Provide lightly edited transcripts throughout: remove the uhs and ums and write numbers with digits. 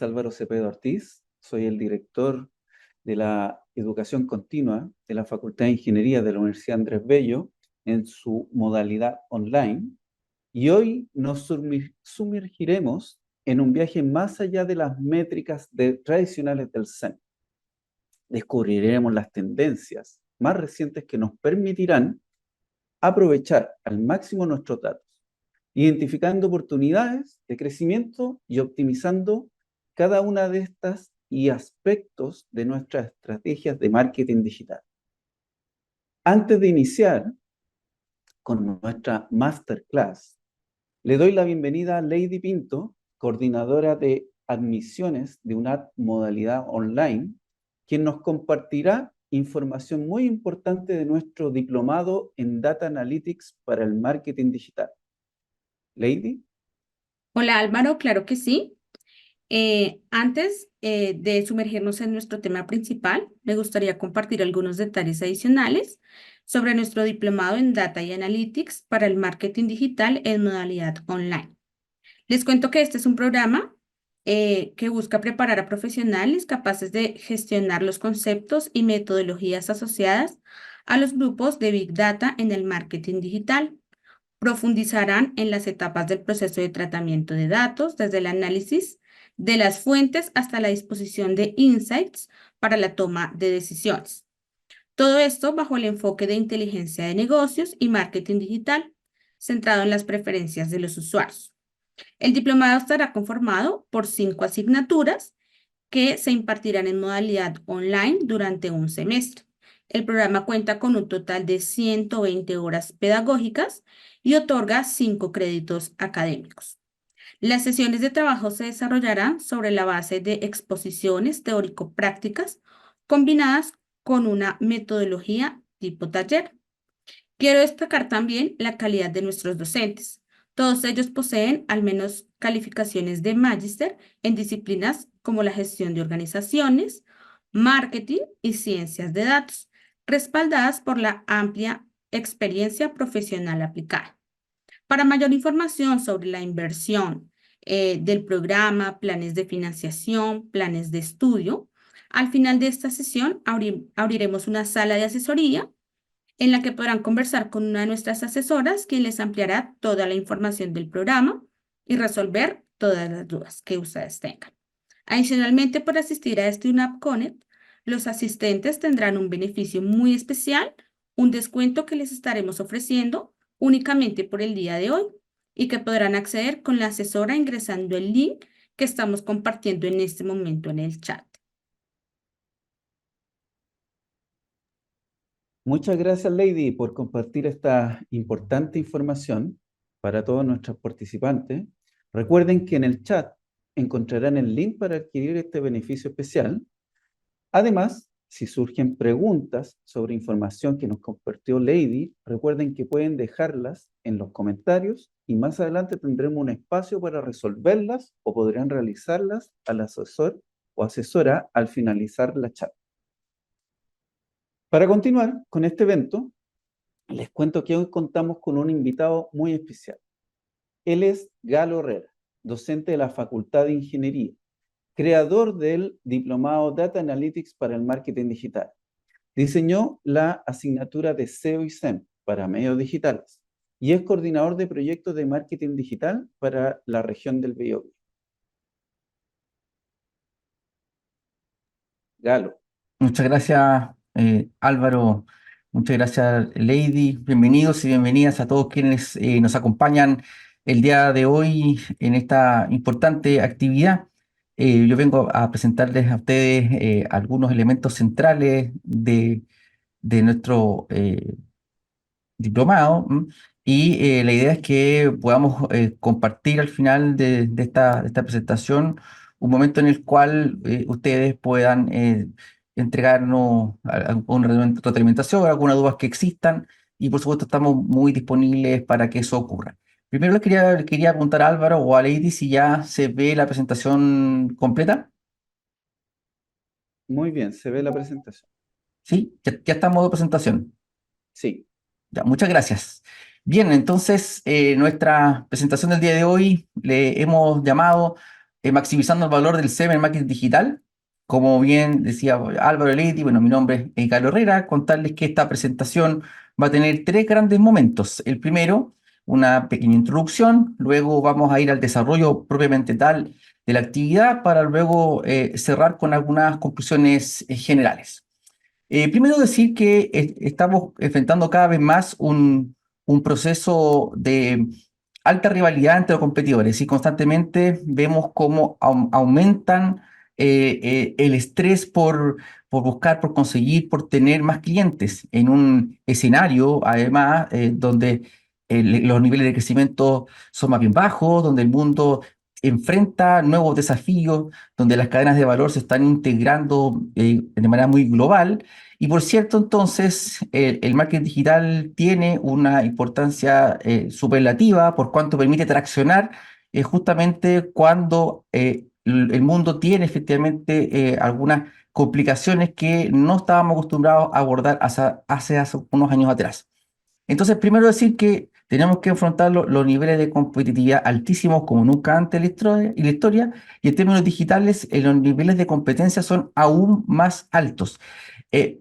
es Álvaro Cepeda Ortiz, soy el director de la Educación Continua de la Facultad de Ingeniería de la Universidad Andrés Bello en su modalidad online. Y hoy nos sumergiremos en un viaje más allá de las métricas tradicionales del SEM. Descubriremos las tendencias más recientes que nos permitirán aprovechar al máximo nuestros datos, identificando oportunidades de crecimiento y optimizando cada una de estas y aspectos de nuestras estrategias de marketing digital. Antes de iniciar con nuestra masterclass, le doy la bienvenida a Lady Pinto, coordinadora de admisiones de una modalidad online, quien nos compartirá información muy importante de nuestro diplomado en Data Analytics para el marketing digital. Lady. Hola Álvaro, claro que sí. Antes de sumergirnos en nuestro tema principal, me gustaría compartir algunos detalles adicionales sobre nuestro diplomado en Data y Analytics para el marketing digital en modalidad online. Les cuento que este es un programa que busca preparar a profesionales capaces de gestionar los conceptos y metodologías asociadas a los grupos de Big Data en el marketing digital. Profundizarán en las etapas del proceso de tratamiento de datos, desde el análisis de las fuentes hasta la disposición de insights para la toma de decisiones. Todo esto bajo el enfoque de inteligencia de negocios y marketing digital, centrado en las preferencias de los usuarios. El diplomado estará conformado por 5 asignaturas que se impartirán en modalidad online durante un semestre. El programa cuenta con un total de 120 horas pedagógicas y otorga 5 créditos académicos. Las sesiones de trabajo se desarrollarán sobre la base de exposiciones teórico-prácticas combinadas con una metodología tipo taller. Quiero destacar también la calidad de nuestros docentes. Todos ellos poseen al menos calificaciones de magíster en disciplinas como la gestión de organizaciones, marketing y ciencias de datos, respaldadas por la amplia experiencia profesional aplicada. Para mayor información sobre la inversión del programa, planes de financiación, planes de estudio, al final de esta sesión abriremos una sala de asesoría en la que podrán conversar con una de nuestras asesoras, quien les ampliará toda la información del programa y resolver todas las dudas que ustedes tengan. Adicionalmente, por asistir a este UNAP Connect, los asistentes tendrán un beneficio muy especial, un descuento que les estaremos ofreciendo únicamente por el día de hoy y que podrán acceder con la asesora ingresando el link que estamos compartiendo en este momento en el chat. Muchas gracias, Lady, por compartir esta importante información para todos nuestros participantes. Recuerden que en el chat encontrarán el link para adquirir este beneficio especial. Además, si surgen preguntas sobre información que nos compartió Lady, recuerden que pueden dejarlas en los comentarios y más adelante tendremos un espacio para resolverlas o podrán realizarlas al asesor o asesora al finalizar la chat. Para continuar con este evento, les cuento que hoy contamos con un invitado muy especial. Él es Galo Herrera, docente de la Facultad de Ingeniería, creador del diplomado Data Analytics para el marketing digital. Diseñó la asignatura de SEO y SEM para medios digitales y es coordinador de proyectos de marketing digital para la región del Biobío. Galo. Muchas gracias, Álvaro. Muchas gracias, Lady. Bienvenidos y bienvenidas a todos quienes nos acompañan el día de hoy en esta importante actividad. Yo vengo a presentarles a ustedes algunos elementos centrales de nuestro diplomado, y la idea es que podamos compartir al final de esta presentación un momento en el cual ustedes puedan entregarnos alguna retroalimentación, algunas dudas que existan, y por supuesto estamos muy disponibles para que eso ocurra. Primero les quería preguntar a Álvaro o a Lady si ya se ve la presentación completa. Muy bien, se ve la presentación. ¿Sí? Ya está en modo presentación. Sí. Ya, muchas gracias. Bien, entonces nuestra presentación del día de hoy le hemos llamado maximizando el valor del SEM en marketing digital. Como bien decía Álvaro Leiti, bueno, mi nombre es Carlos Herrera, contarles que esta presentación va a tener tres grandes momentos. El primero, una pequeña introducción, luego vamos a ir al desarrollo propiamente tal de la actividad para luego cerrar con algunas conclusiones generales. Primero decir que estamos enfrentando cada vez más un proceso de alta rivalidad entre los competidores y constantemente vemos cómo aumentan el estrés por buscar, por conseguir, por tener más clientes en un escenario, además, donde los niveles de crecimiento son más bien bajos, donde el mundo enfrenta nuevos desafíos, donde las cadenas de valor se están integrando de manera muy global. Y por cierto, entonces, el marketing digital tiene una importancia superlativa por cuanto permite traccionar justamente cuando el mundo tiene efectivamente algunas complicaciones que no estábamos acostumbrados a abordar hace unos años atrás. Entonces, primero decir que tenemos que enfrentar los niveles de competitividad altísimos como nunca antes en la historia, y en términos digitales, los niveles de competencia son aún más altos.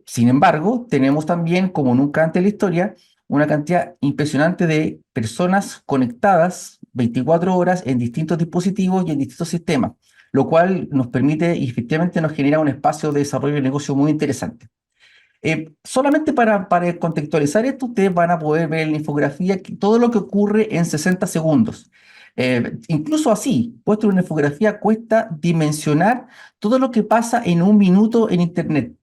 Sin embargo, tenemos también, como nunca antes en la historia, una cantidad impresionante de personas conectadas 24 horas en distintos dispositivos y en distintos sistemas, lo cual nos permite y efectivamente nos genera un espacio de desarrollo de negocio muy interesante. Solamente para contextualizar esto, ustedes van a poder ver en la infografía todo lo que ocurre en 60 segundos. Incluso así, puesto en una infografía, cuesta dimensionar todo lo que pasa en un minuto en Internet.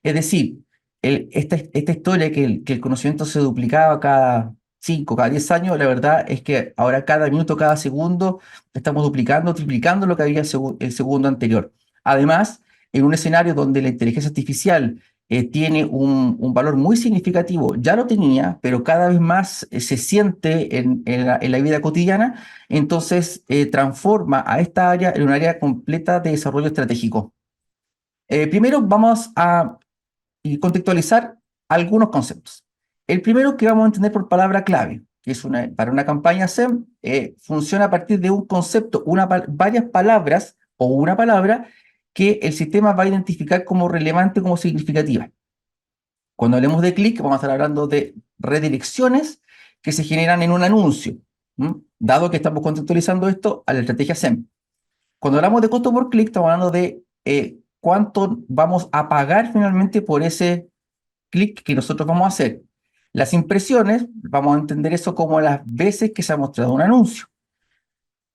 Es decir, esta historia que el conocimiento se duplicaba cada 5, cada 10 años, la verdad es que ahora cada minuto, cada segundo, estamos duplicando, triplicando lo que había el segundo anterior. Además, en un escenario donde la inteligencia artificial tiene un valor muy significativo, ya lo tenía, pero cada vez más se siente en la vida cotidiana, entonces transforma a esta área en un área completa de desarrollo estratégico. Primero vamos a contextualizar algunos conceptos. El primero que vamos a entender por palabra clave, que es para una campaña SEM, funciona a partir de un concepto, varias palabras o una palabra que el sistema va a identificar como relevante, como significativa. Cuando hablemos de clic, vamos a estar hablando de redirecciones que se generan en un anuncio, dado que estamos contextualizando esto a la estrategia SEM. Cuando hablamos de costo por clic, estamos hablando de cuánto vamos a pagar finalmente por ese clic que nosotros vamos a hacer. Las impresiones, vamos a entender eso como las veces que se ha mostrado un anuncio.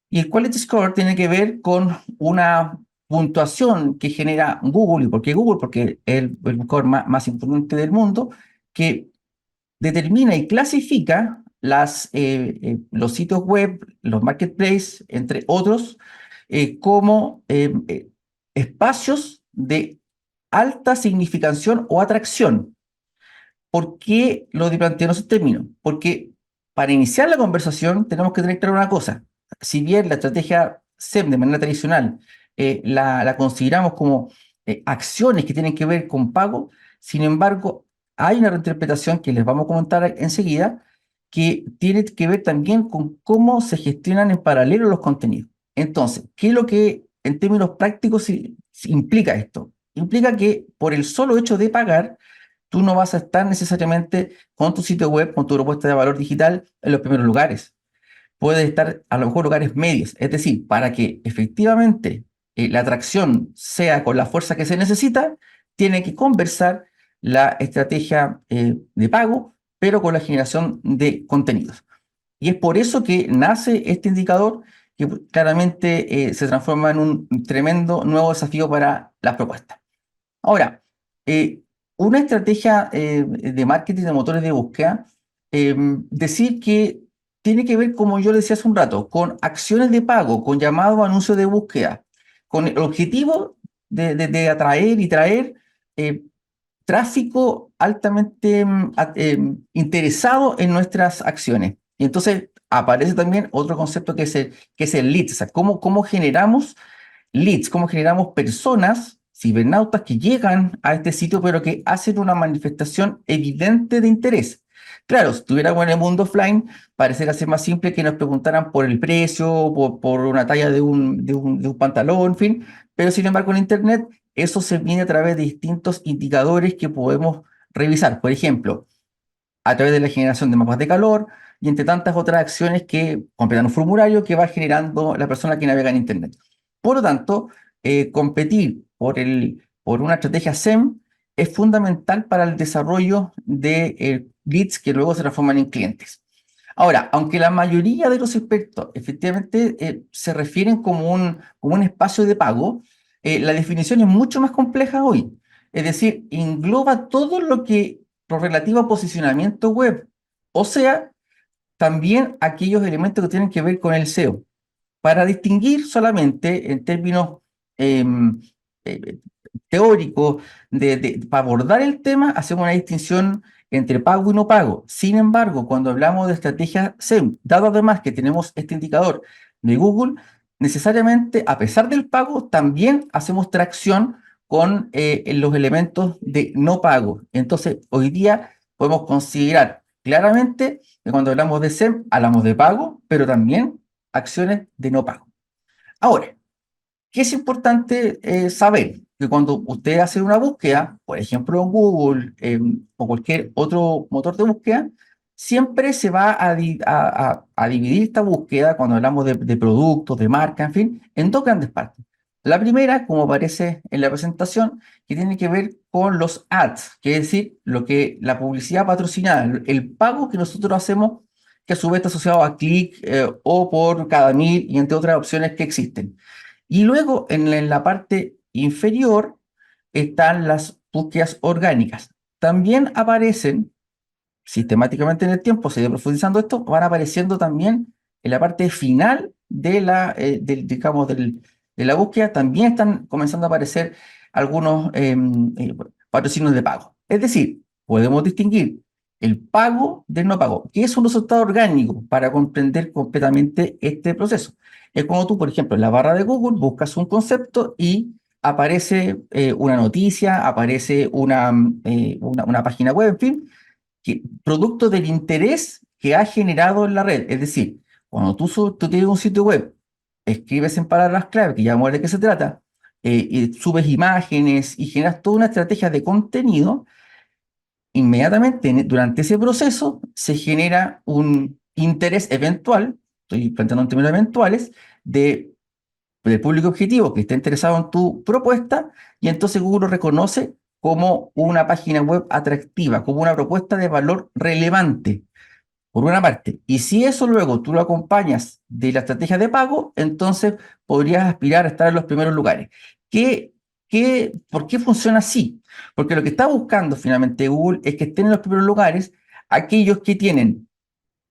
Y el Quality Score tiene que ver con una puntuación que genera Google. ¿Y por qué Google? Porque es el buscador más importante del mundo, que determina y clasifica los sitios web, los marketplaces, entre otros, como espacios de alta significación o atracción. ¿Por qué lo planteé en esos términos? Porque para iniciar la conversación tenemos que tener claro una cosa. Si bien la estrategia SEM de manera tradicional la consideramos como acciones que tienen que ver con pago, sin embargo, hay una reinterpretación que les vamos a comentar enseguida que tiene que ver también con cómo se gestionan en paralelo los contenidos. Entonces, ¿qué es lo que en términos prácticos implica esto? Implica que por el solo hecho de pagar, tú no vas a estar necesariamente con tu sitio web, con tu propuesta de valor digital en los primeros lugares. Puedes estar a lo mejor en lugares medios. Es decir, para que efectivamente la atracción sea con la fuerza que se necesita, tiene que conversar la estrategia de pago, pero con la generación de contenidos. Y es por eso que nace este indicador que claramente se transforma en un tremendo nuevo desafío para las propuestas. Ahora, una estrategia de marketing de motores de búsqueda, decir que tiene que ver, como yo le decía hace un rato, con acciones de pago, con llamados a anuncios de búsqueda, con el objetivo de atraer y traer tráfico altamente interesado en nuestras acciones. Y entonces aparece también otro concepto que es el lead, o sea, cómo generamos leads, cómo generamos personas, cibernautas que llegan a este sitio, pero que hacen una manifestación evidente de interés. Claro, si estuviéramos en el mundo offline, parecería ser más simple que nos preguntaran por el precio, por una talla de un pantalón, en fin, pero sin embargo en Internet eso se viene a través de distintos indicadores que podemos revisar. Por ejemplo, a través de la generación de mapas de calor y entre tantas otras acciones que completan un formulario que va generando la persona que navega en Internet. Por lo tanto, competir por una estrategia SEM es fundamental para el desarrollo de leads que luego se transforman en clientes. Ahora, aunque la mayoría de los expertos efectivamente se refieren como un espacio de pago, la definición es mucho más compleja hoy. Es decir, engloba todo lo relativo a posicionamiento web, o sea, también aquellos elementos que tienen que ver con el SEO. Para distinguir solamente en términos em, eh, teóricos, para abordar el tema, hacemos una distinción entre pago y no pago. Sin embargo, cuando hablamos de estrategia SEM, dado además que tenemos este indicador de Google, necesariamente, a pesar del pago, también hacemos tracción con los elementos de no pago. Entonces, hoy día podemos considerar claramente que cuando hablamos de SEM, hablamos de pago, pero también acciones de no pago. Ahora, ¿qué es importante saber? Que cuando usted hace una búsqueda, por ejemplo en Google o cualquier otro motor de búsqueda, siempre se va a dividir esta búsqueda, cuando hablamos de productos, de marca, en fin, en dos grandes partes. La primera, como aparece en la presentación, que tiene que ver con los ads, que es decir, la publicidad patrocinada, el pago que nosotros hacemos, que a su vez está asociado a clic o por cada 1000 y entre otras opciones que existen. Y luego en la parte inferior están las búsquedas orgánicas. También aparecen sistemáticamente en el tiempo, se va profundizando esto, van apareciendo también en la parte final digamos, de la búsqueda, también están comenzando a aparecer algunos patrocinios de pago. Es decir, podemos distinguir el pago del no pago, que es un resultado orgánico para comprender completamente este proceso. Es como tú, por ejemplo, en la barra de Google buscas un concepto y aparece una noticia, aparece una página web, en fin, producto del interés que ha generado en la red. Es decir, cuando tú tienes un sitio web, escribes en palabras clave, que ya vamos a ver de qué se trata, y subes imágenes y generas toda una estrategia de contenido, inmediatamente durante ese proceso se genera un interés eventual, estoy planteando en términos eventuales, del público objetivo que está interesado en tu propuesta, y entonces Google lo reconoce como una página web atractiva, como una propuesta de valor relevante, por una parte. Y si eso luego tú lo acompañas de la estrategia de pago, entonces podrías aspirar a estar en los primeros lugares. ¿Por qué funciona así? Porque lo que está buscando finalmente Google es que estén en los primeros lugares aquellos que tienen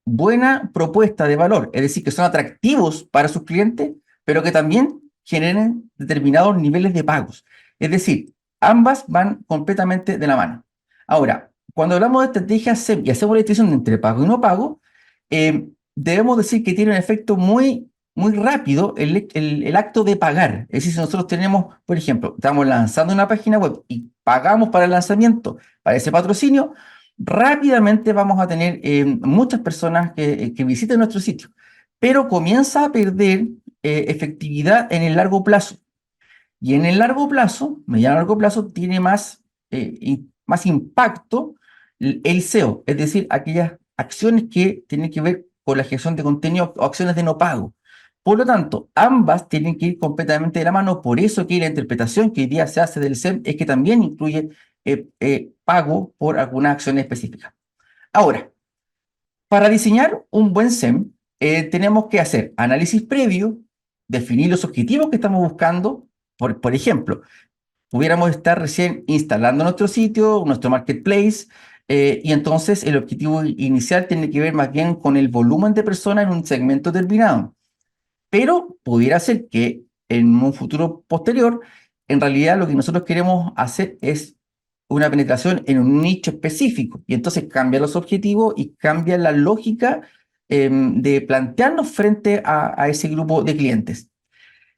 buena propuesta de valor, es decir, que son atractivos para sus clientes, pero que también generen determinados niveles de pagos. Es decir, ambas van completamente de la mano. Ahora, cuando hablamos de estrategias SEM y hacemos la distinción entre pago y no pago, debemos decir que tiene un efecto muy, muy rápido el acto de pagar. Es decir, si nosotros tenemos, por ejemplo, estamos lanzando una página web y pagamos para el lanzamiento, para ese patrocinio, rápidamente vamos a tener muchas personas que visiten nuestro sitio, pero comienza a perder efectividad en el largo plazo. Y en el largo plazo, mediano largo plazo, tiene más impacto el SEO, es decir, aquellas acciones que tienen que ver con la gestión de contenido o acciones de no pago. Por lo tanto, ambas tienen que ir completamente de la mano. Por eso que la interpretación que hoy día se hace del SEM es que también incluye pago por algunas acciones específicas. Ahora, para diseñar un buen SEM, tenemos que hacer análisis previo, definir los objetivos que estamos buscando. Por ejemplo, pudiéramos estar recién instalando nuestro sitio, nuestro marketplace, y entonces el objetivo inicial tiene que ver más bien con el volumen de personas en un segmento determinado. Pero pudiera ser que en un futuro posterior, en realidad lo que nosotros queremos hacer es una penetración en un nicho específico, y entonces cambia los objetivos y cambia la lógica de plantearnos frente a ese grupo de clientes.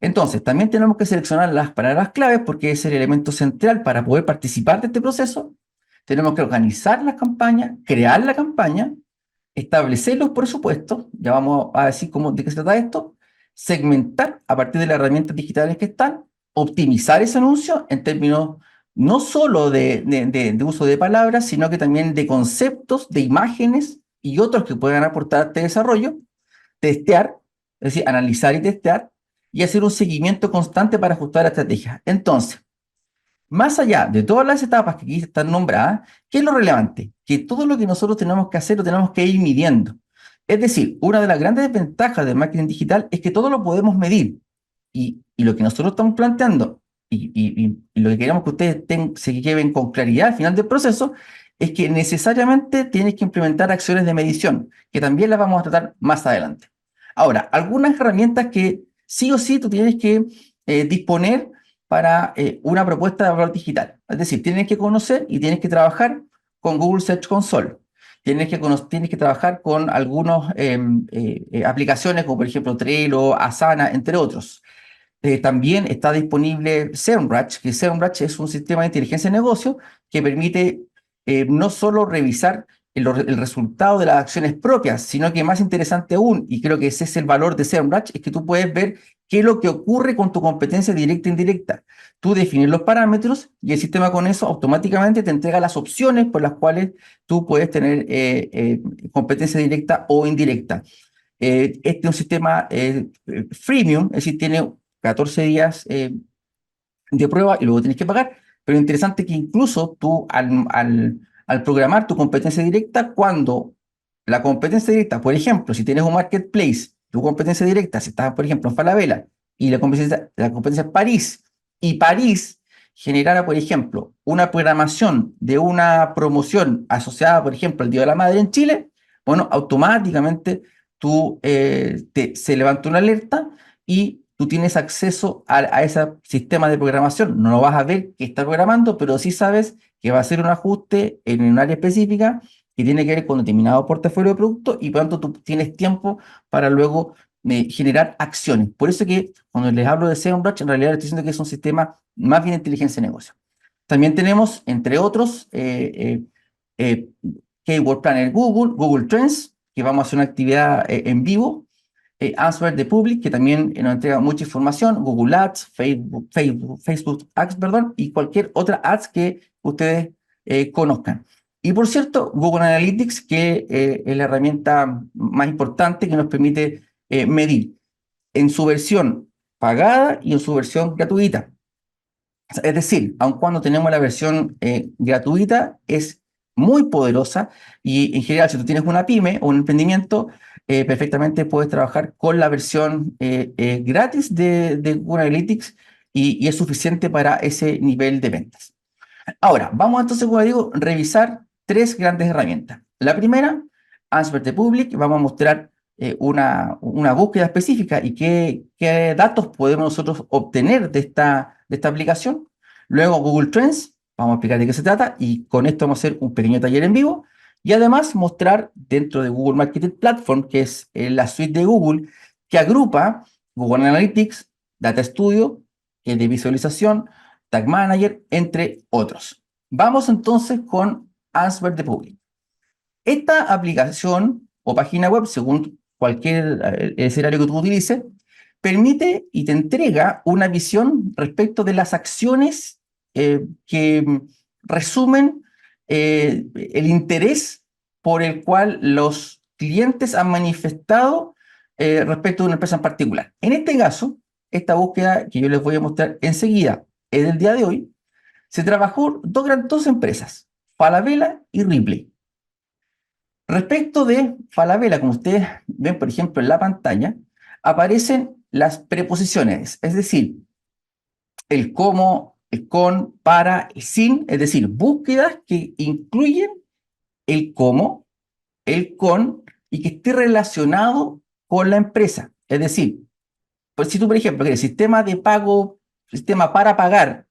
Entonces, también tenemos que seleccionar las palabras claves porque es el elemento central para poder participar de este proceso, tenemos que organizar las campañas, crear la campaña, establecer los presupuestos, ya vamos a decir de qué se trata esto, segmentar a partir de las herramientas digitales que están, optimizar ese anuncio en términos no solo de uso de palabras, sino que también de conceptos, de imágenes y otros que puedan aportar a este desarrollo, testear, es decir, analizar y testear, y hacer un seguimiento constante para ajustar la estrategia. Entonces, más allá de todas las etapas que aquí están nombradas, ¿qué es lo relevante? Que todo lo que nosotros tenemos que hacer lo tenemos que ir midiendo. Es decir, una de las grandes ventajas del marketing digital es que todo lo podemos medir. Y lo que nosotros estamos planteando y lo que queremos que ustedes se lleven con claridad al final del proceso es que necesariamente tienes que implementar acciones de medición, que también las vamos a tratar más adelante. Ahora, algunas herramientas que sí o sí tú tienes que disponer para una propuesta de valor digital. Es decir, tienes que conocer y tienes que trabajar con Google Search Console. Tienes que trabajar con algunas aplicaciones como por ejemplo Trello, Asana, entre otros. También está disponible Semrush, que Semrush es un sistema de inteligencia de negocio que permite no solo revisar el resultado de las acciones propias, sino que más interesante aún, y creo que ese es el valor de Semrush, es que tú puedes ver qué es lo que ocurre con tu competencia directa e indirecta. Tú defines los parámetros y el sistema con eso automáticamente te entrega las opciones por las cuales tú puedes tener competencia directa o indirecta. Este es un sistema freemium, es decir, tiene 14 días de prueba y luego tienes que pagar, pero interesante que incluso tú al programar tu competencia directa, cuando la competencia directa, por ejemplo, si tienes un marketplace, tu competencia directa, si estás, por ejemplo, en Falabella, y la competencia es París, y París generara, por ejemplo, una programación de una promoción asociada, por ejemplo, al Día de la Madre en Chile, bueno, automáticamente se levanta una alerta y tú tienes acceso a ese sistema de programación. No lo vas a ver que está programando, pero sí sabes que va a hacer un ajuste en un área específica que tiene que ver con determinado portafolio de productos y por lo tanto tú tienes tiempo para luego generar acciones. Por eso que cuando les hablo de Semrush, en realidad estoy diciendo que es un sistema más bien de inteligencia de negocio. También tenemos, entre otros, Keyword Planner Google, Google Trends, que vamos a hacer una actividad en vivo, Answer the Public, que también nos entrega mucha información, Google Ads, Facebook Ads, perdón, y cualquier otra ads que ustedes conozcan. Y por cierto, Google Analytics, que es la herramienta más importante que nos permite medir en su versión pagada y en su versión gratuita. Es decir, aun cuando tenemos la versión gratuita, es muy poderosa y en general, si tú tienes una pyme o un emprendimiento, perfectamente puedes trabajar con la versión gratis de Google Analytics y es suficiente para ese nivel de ventas. Ahora, vamos entonces, como digo, revisar tres grandes herramientas. La primera, Answer the Public, vamos a mostrar una búsqueda específica y qué datos podemos nosotros obtener de esta aplicación. Luego Google Trends, vamos a explicar de qué se trata y con esto vamos a hacer un pequeño taller en vivo. Y además mostrar dentro de Google Marketing Platform, que es la suite de Google, que agrupa Google Analytics, Data Studio, que es de visualización, Tag Manager, entre otros. Vamos entonces con Answer the Public. Esta aplicación o página web, según cualquier escenario que tú utilices, permite y te entrega una visión respecto de las acciones que resumen el interés por el cual los clientes han manifestado respecto de una empresa en particular. En este caso, esta búsqueda que yo les voy a mostrar enseguida es del día de hoy, se trabajó dos empresas, Falabella y Ripley. Respecto de Falabella, como ustedes ven, por ejemplo, en la pantalla, aparecen las preposiciones, es decir, el cómo, el con, para, el sin, es decir, búsquedas que incluyen el cómo, el con y que esté relacionado con la empresa. Es decir, pues si tú, por ejemplo, quieres sistema de pago, sistema para pagar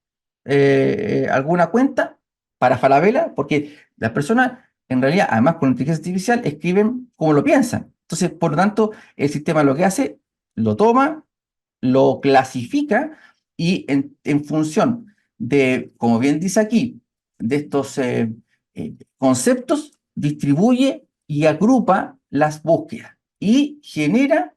alguna cuenta para Falabella, porque las personas, en realidad, además con inteligencia artificial, escriben como lo piensan. Entonces, por lo tanto, el sistema lo que hace, lo toma, lo clasifica y en función de, como bien dice aquí, de estos conceptos, distribuye y agrupa las búsquedas y genera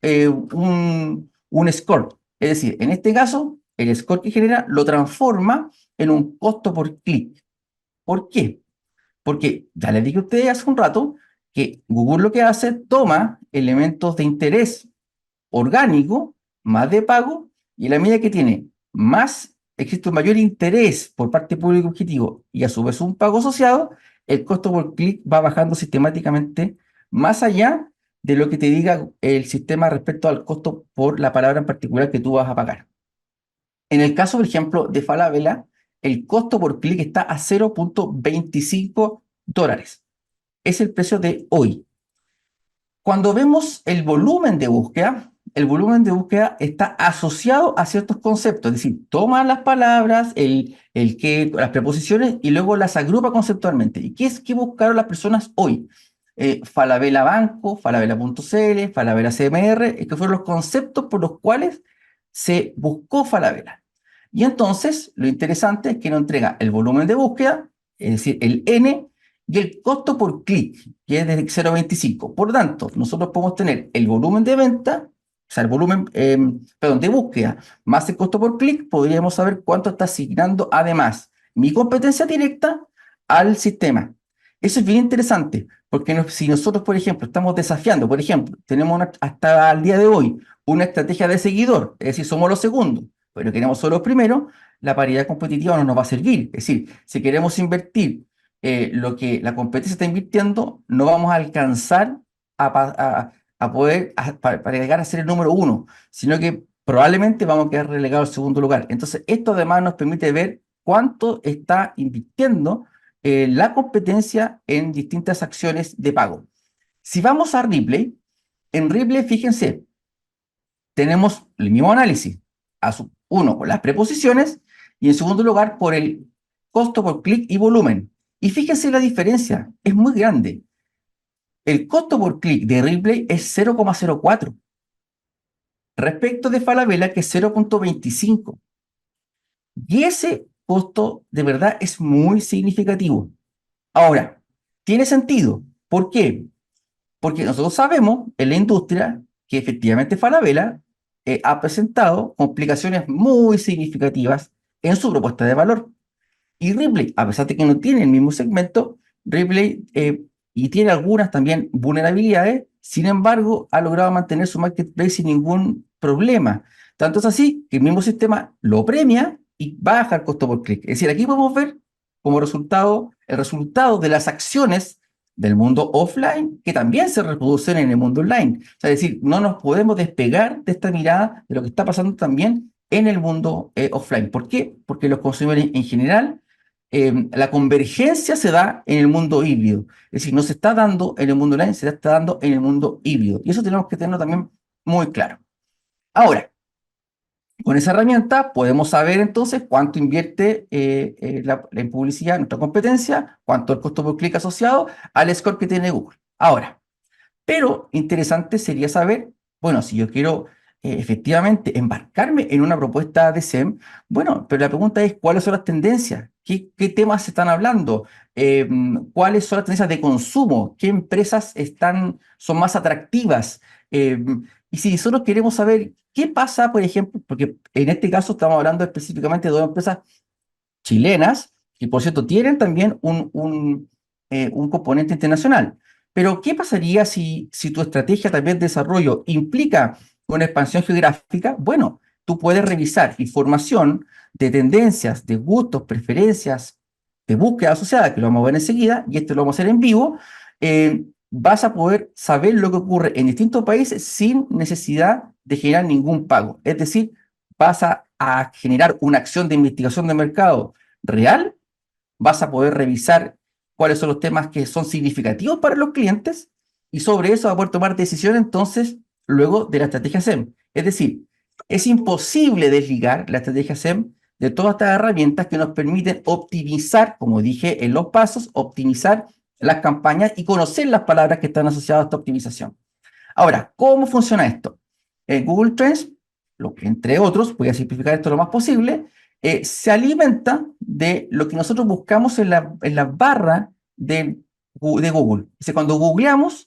un score. Es decir, en este caso, el score que genera lo transforma en un costo por clic. ¿Por qué? Porque ya les dije a ustedes hace un rato que Google lo que hace, toma elementos de interés orgánico, más de pago, y a la medida que tiene más, existe un mayor interés por parte del público objetivo y a su vez un pago asociado, el costo por clic va bajando sistemáticamente más allá de lo que te diga el sistema respecto al costo por la palabra en particular que tú vas a pagar. En el caso, por ejemplo, de Falabella, el costo por clic está a $0.25. Es el precio de hoy. Cuando vemos el volumen de búsqueda está asociado a ciertos conceptos, es decir, toma las palabras, el qué, las preposiciones y luego las agrupa conceptualmente. ¿Y qué es que buscaron las personas hoy? Falabella Banco, Falabella.cl, Falabella CMR, que fueron los conceptos por los cuales se buscó Falabella. Y entonces, lo interesante es que nos entrega el volumen de búsqueda, es decir, el N, y el costo por clic, que es de 0.25. Por lo tanto, nosotros podemos tener el volumen de venta, o sea, el volumen, perdón, de búsqueda, más el costo por clic, podríamos saber cuánto está asignando además mi competencia directa al sistema. Eso es bien interesante, porque si nosotros, por ejemplo, estamos desafiando, por ejemplo, tenemos hasta el día de hoy una estrategia de seguidor, es decir, somos los segundos, pero queremos ser los primeros, la paridad competitiva no nos va a servir. Es decir, si queremos invertir lo que la competencia está invirtiendo, no vamos a alcanzar a poder para llegar a ser el número uno, sino que probablemente vamos a quedar relegados al segundo lugar. Entonces, esto además nos permite ver cuánto está invirtiendo la competencia en distintas acciones de pago. Si vamos a Ripley, en Ripley, fíjense, tenemos el mismo análisis. Uno, por las preposiciones, y en segundo lugar, por el costo por clic y volumen. Y fíjense la diferencia, es muy grande. El costo por clic de Ripley es 0,04 respecto de Falabella, que es 0,25. Y ese costo de verdad es muy significativo. Ahora, tiene sentido. ¿Por qué? Porque nosotros sabemos en la industria que efectivamente Falabella ha presentado complicaciones muy significativas en su propuesta de valor. Y Ripley, a pesar de que no tiene el mismo segmento, Ripley y tiene algunas también vulnerabilidades, sin embargo, ha logrado mantener su marketplace sin ningún problema. Tanto es así que el mismo sistema lo premia y baja el costo por clic. Es decir, aquí podemos ver como resultado el resultado de las acciones del mundo offline que también se reproducen en el mundo online. O sea, es decir, no nos podemos despegar de esta mirada de lo que está pasando también en el mundo offline. ¿Por qué? Porque los consumidores en general la convergencia se da en el mundo híbrido. Es decir, no se está dando en el mundo online, se está dando en el mundo híbrido. Y eso tenemos que tenerlo también muy claro. Ahora, con esa herramienta podemos saber entonces cuánto invierte en publicidad nuestra competencia, cuánto el costo por clic asociado al score que tiene Google. Ahora, pero interesante sería saber, bueno, si yo quiero efectivamente embarcarme en una propuesta de SEM, bueno, pero la pregunta es, ¿cuáles son las tendencias? ¿Qué temas se están hablando? ¿Cuáles son las tendencias de consumo? ¿Qué empresas son más atractivas? Y si nosotros queremos saber qué pasa, por ejemplo, porque en este caso estamos hablando específicamente de dos empresas chilenas, que por cierto tienen también un componente internacional. Pero, ¿qué pasaría si tu estrategia también de desarrollo implica una expansión geográfica? Bueno, tú puedes revisar información de tendencias, de gustos, preferencias, de búsqueda asociada, que lo vamos a ver enseguida, y esto lo vamos a hacer en vivo. Vas a poder saber lo que ocurre en distintos países sin necesidad de generar ningún pago. Es decir, vas a generar una acción de investigación de mercado real, vas a poder revisar cuáles son los temas que son significativos para los clientes y sobre eso vas a poder tomar decisiones entonces luego de la estrategia SEM. Es decir, es imposible desligar la estrategia SEM de todas estas herramientas que nos permiten optimizar, como dije en los pasos, optimizar las campañas y conocer las palabras que están asociadas a esta optimización. Ahora, ¿cómo funciona esto? En Google Trends, entre otros, voy a simplificar esto lo más posible, se alimenta de lo que nosotros buscamos en la barra de Google. O sea, cuando googleamos,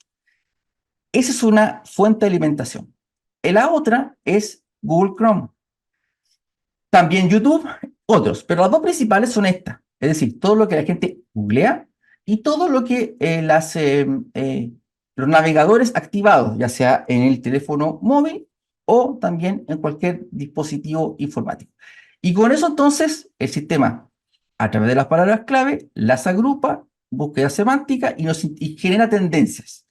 esa es una fuente de alimentación. Y la otra es Google Chrome. También YouTube, otros, pero las dos principales son estas. Es decir, todo lo que la gente googlea y todo lo que los navegadores activados, ya sea en el teléfono móvil o también en cualquier dispositivo informático. Y con eso entonces el sistema, a través de las palabras clave, las agrupa, búsqueda semántica y genera tendencias.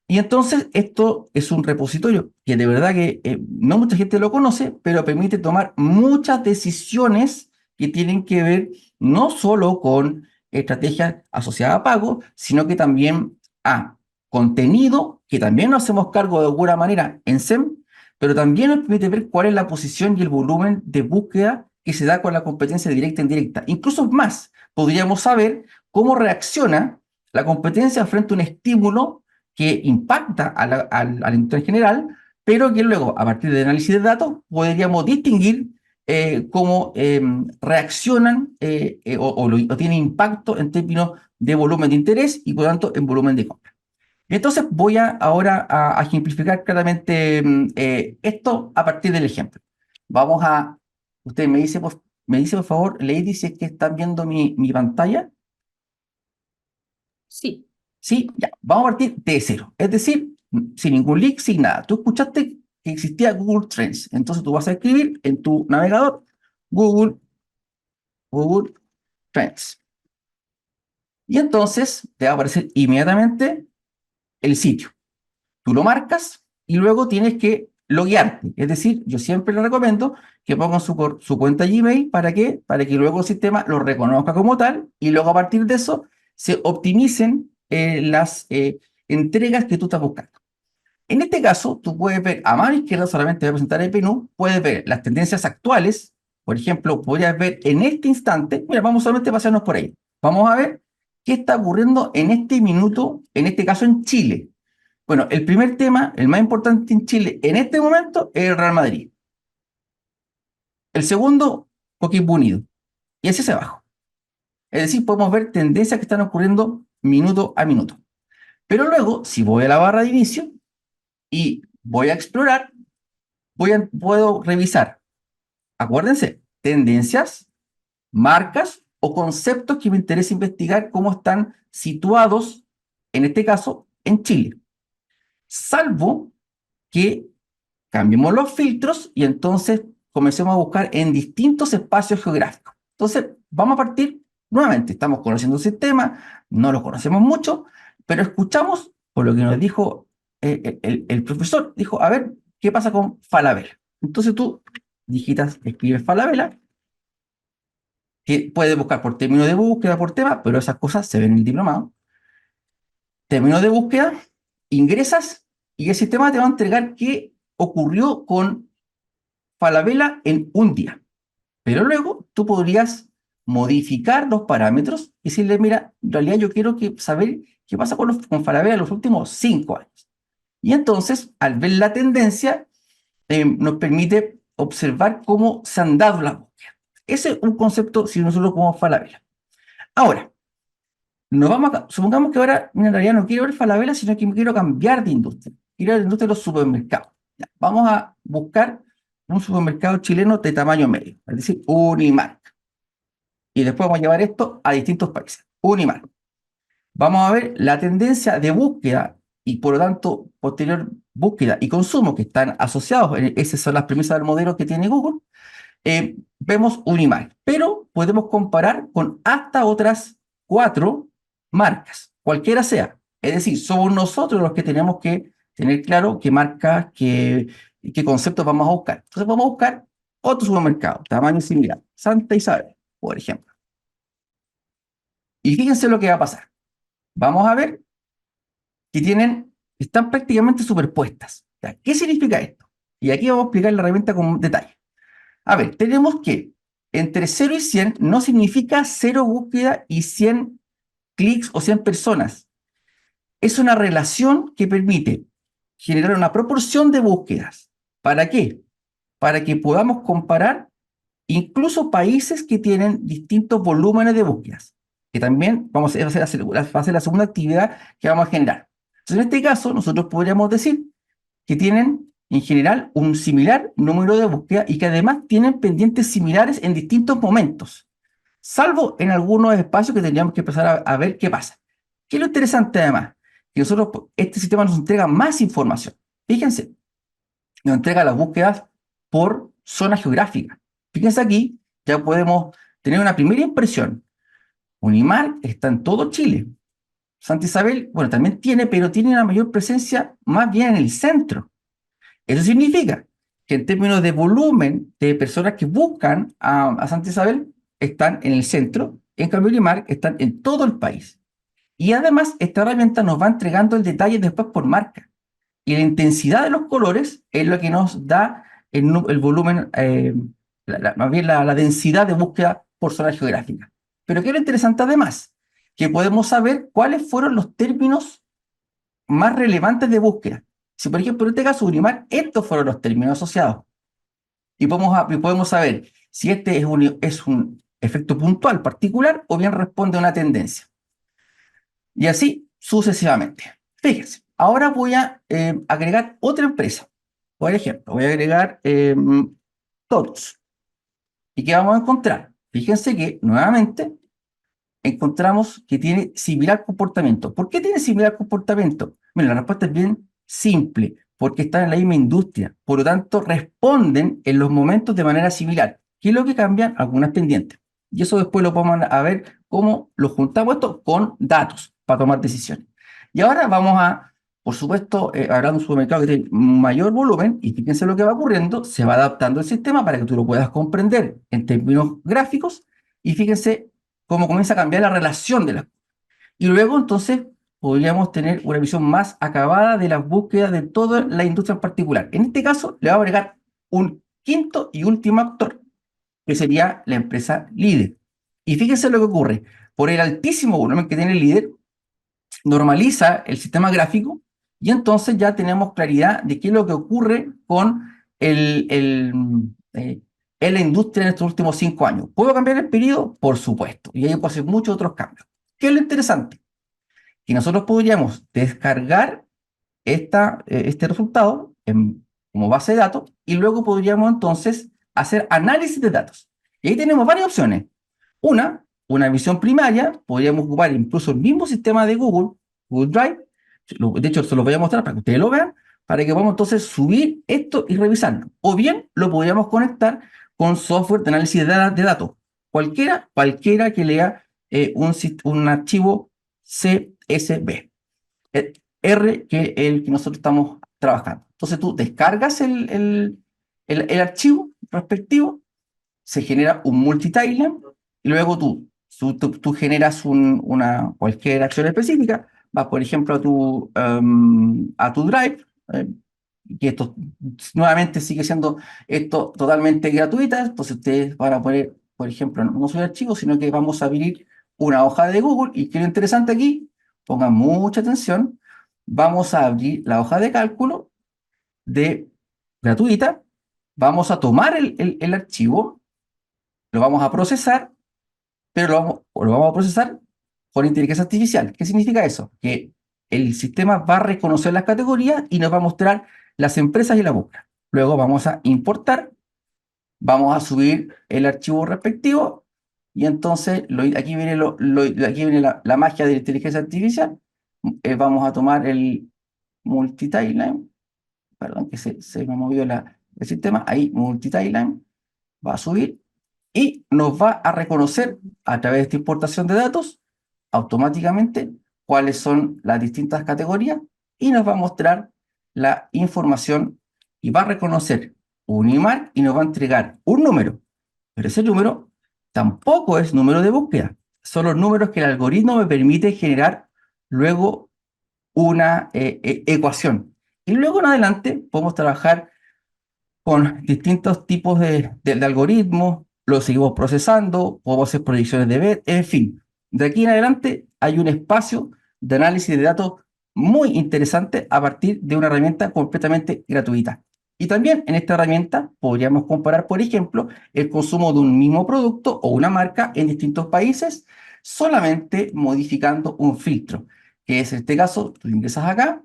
Y entonces esto es un repositorio que de verdad que no mucha gente lo conoce, pero permite tomar muchas decisiones que tienen que ver no solo con estrategias asociadas a pago, sino que también a contenido, que también nos hacemos cargo de alguna manera en SEM, pero también nos permite ver cuál es la posición y el volumen de búsqueda que se da con la competencia directa e indirecta. Incluso más, podríamos saber cómo reacciona la competencia frente a un estímulo que impacta al entorno en general, pero que luego, a partir del análisis de datos, podríamos distinguir cómo reaccionan o tienen impacto en términos de volumen de interés y, por lo tanto, en volumen de compra. Entonces, voy ahora a ejemplificar claramente esto a partir del ejemplo. Usted me dice, por favor, Lady, si es que están viendo mi pantalla. Sí, Sí, ya, vamos a partir de cero, es decir, sin ningún link, sin nada. Tú escuchaste que existía Google Trends, entonces tú vas a escribir en tu navegador Google Trends. Y entonces te va a aparecer inmediatamente el sitio. Tú lo marcas y luego tienes que loguearte. Es decir, yo siempre le recomiendo que pongan su cuenta Gmail. ¿Para qué? Para que luego el sistema lo reconozca como tal y luego a partir de eso se optimicen las entregas que tú estás buscando. En este caso, tú puedes ver a mano izquierda, solamente voy a presentar el menú, puedes ver las tendencias actuales. Por ejemplo, podrías ver en este instante, mira, vamos solamente a pasarnos por ahí. Vamos a ver qué está ocurriendo en este minuto, en este caso en Chile. Bueno, el primer tema, el más importante en Chile en este momento, es el Real Madrid. El segundo, Coquimbo Unido. Y ese hacia abajo. Es decir, podemos ver tendencias que están ocurriendo minuto a minuto. Pero luego, si voy a la barra de inicio y voy a explorar, puedo revisar, acuérdense, tendencias, marcas o conceptos que me interesa investigar cómo están situados, en este caso, en Chile. Salvo que cambiemos los filtros y entonces comencemos a buscar en distintos espacios geográficos. Entonces, vamos a partir nuevamente. Estamos conociendo el sistema, no lo conocemos mucho, pero escuchamos por lo que nos dijo el profesor. Dijo, a ver, ¿qué pasa con Falabella? Entonces tú escribes Falabella, que puedes buscar por término de búsqueda, por tema, pero esas cosas se ven en el diplomado. Término de búsqueda, ingresas y el sistema te va a entregar qué ocurrió con Falabella en un día. Pero luego tú podrías modificar los parámetros y decirle, mira, en realidad yo quiero saber qué pasa con Falabella en los últimos 5 años. Y entonces, al ver la tendencia, nos permite observar cómo se han dado las búsquedas. Ese es un concepto si nosotros como Falabella. Ahora, supongamos que ahora en realidad no quiero ver Falabella, sino que me quiero cambiar de industria. Quiero ver la industria de los supermercados. Ya, vamos a buscar un supermercado chileno de tamaño medio, es decir, Unimark. Y después vamos a llevar esto a distintos países. Unimark. Vamos a ver la tendencia de búsqueda y por lo tanto posterior búsqueda y consumo que están asociados. Esas son las premisas del modelo que tiene Google. Vemos Unimark, pero podemos comparar con hasta otras 4 marcas, cualquiera sea. Es decir, somos nosotros los que tenemos que tener claro qué marcas, qué conceptos vamos a buscar. Entonces vamos a buscar otro supermercado, tamaño similar, Santa Isabel, por ejemplo. Y fíjense lo que va a pasar. Vamos a ver que están prácticamente superpuestas. ¿Qué significa esto? Y aquí vamos a explicar la herramienta con detalle. A ver, tenemos que entre 0 y 100 no significa 0 búsqueda y 100 clics o 100 personas. Es una relación que permite generar una proporción de búsquedas. ¿Para qué? Para que podamos comparar incluso países que tienen distintos volúmenes de búsquedas, que también vamos a hacer la segunda actividad que vamos a generar. Entonces, en este caso, nosotros podríamos decir que tienen en general un similar número de búsqueda y que además tienen pendientes similares en distintos momentos, salvo en algunos espacios que tendríamos que empezar a ver qué pasa. ¿Qué es lo interesante además? Que nosotros, este sistema nos entrega más información. Fíjense, nos entrega las búsquedas por zona geográfica. Fíjense aquí, ya podemos tener una primera impresión. Unimar está en todo Chile. Santa Isabel, bueno, también tiene, pero tiene una mayor presencia más bien en el centro. Eso significa que en términos de volumen de personas que buscan a Santa Isabel, están en el centro, en cambio Unimar están en todo el país. Y además, esta herramienta nos va entregando el detalle después por marca. Y la intensidad de los colores es lo que nos da el volumen, más bien la densidad de búsqueda por zona geográfica. Pero ¿qué es lo interesante además? Que podemos saber cuáles fueron los términos más relevantes de búsqueda. Si, por ejemplo, en este caso, Unimar, estos fueron los términos asociados. Y podemos saber si este es un efecto puntual particular o bien responde a una tendencia. Y así sucesivamente. Fíjense, ahora voy a agregar otra empresa. Por ejemplo, voy a agregar todos. ¿Y qué vamos a encontrar? Fíjense que nuevamente encontramos que tiene similar comportamiento. ¿Por qué tiene similar comportamiento? Bueno, la respuesta es bien simple, porque están en la misma industria. Por lo tanto, responden en los momentos de manera similar. ¿Qué es lo que cambian? Algunas pendientes. Y eso después lo vamos a ver cómo lo juntamos esto con datos para tomar decisiones. Y ahora vamos a, por supuesto, habrá un supermercado que tiene mayor volumen y fíjense lo que va ocurriendo, se va adaptando el sistema para que tú lo puedas comprender en términos gráficos y fíjense cómo comienza a cambiar la relación de las cosas. Y luego, entonces, podríamos tener una visión más acabada de las búsquedas de toda la industria en particular. En este caso, le voy a agregar un quinto y último actor, que sería la empresa líder. Y fíjense lo que ocurre. Por el altísimo volumen que tiene el líder, normaliza el sistema gráfico y entonces ya tenemos claridad de qué es lo que ocurre con en la industria en estos últimos 5 años. ¿Puedo cambiar el periodo? Por supuesto. Y ahí puedo hacer muchos otros cambios. ¿Qué es lo interesante? Que nosotros podríamos descargar este resultado como base de datos y luego podríamos entonces hacer análisis de datos. Y ahí tenemos varias opciones. Una visión primaria, podríamos ocupar incluso el mismo sistema de Google Drive. De hecho, se los voy a mostrar para que ustedes lo vean, para que podamos entonces subir esto y revisarlo. O bien lo podríamos conectar con software de análisis de datos. Cualquiera que lea un archivo CSV. R, que es el que nosotros estamos trabajando. Entonces tú descargas el archivo respectivo, se genera un multi-timeline, y luego tú generas cualquier acción específica, vas, por ejemplo, a tu Drive, que esto nuevamente sigue siendo esto totalmente gratuita, entonces ustedes van a poner, por ejemplo, no subir archivos, sino que vamos a abrir una hoja de Google, y que lo interesante aquí, pongan mucha atención, vamos a abrir la hoja de cálculo gratuita, vamos a tomar el archivo, lo vamos a procesar, pero lo vamos a procesar con inteligencia artificial. ¿Qué significa eso? Que el sistema va a reconocer las categorías y nos va a mostrar las empresas y la búsqueda. Luego vamos a importar, vamos a subir el archivo respectivo y entonces aquí viene, aquí viene la magia de la inteligencia artificial. Vamos a tomar el multi-timeline, perdón que se me movió el sistema, ahí multi-timeline, va a subir y nos va a reconocer a través de esta importación de datos automáticamente cuáles son las distintas categorías y nos va a mostrar la información y va a reconocer un IMAR y nos va a entregar un número, pero ese número tampoco es número de búsqueda, son los números que el algoritmo me permite generar luego una ecuación. Y luego en adelante podemos trabajar con distintos tipos de algoritmos, lo seguimos procesando, podemos hacer proyecciones de B, en fin. De aquí en adelante hay un espacio de análisis de datos muy interesante a partir de una herramienta completamente gratuita. Y también en esta herramienta podríamos comparar, por ejemplo, el consumo de un mismo producto o una marca en distintos países, solamente modificando un filtro, que es en este caso, tú ingresas acá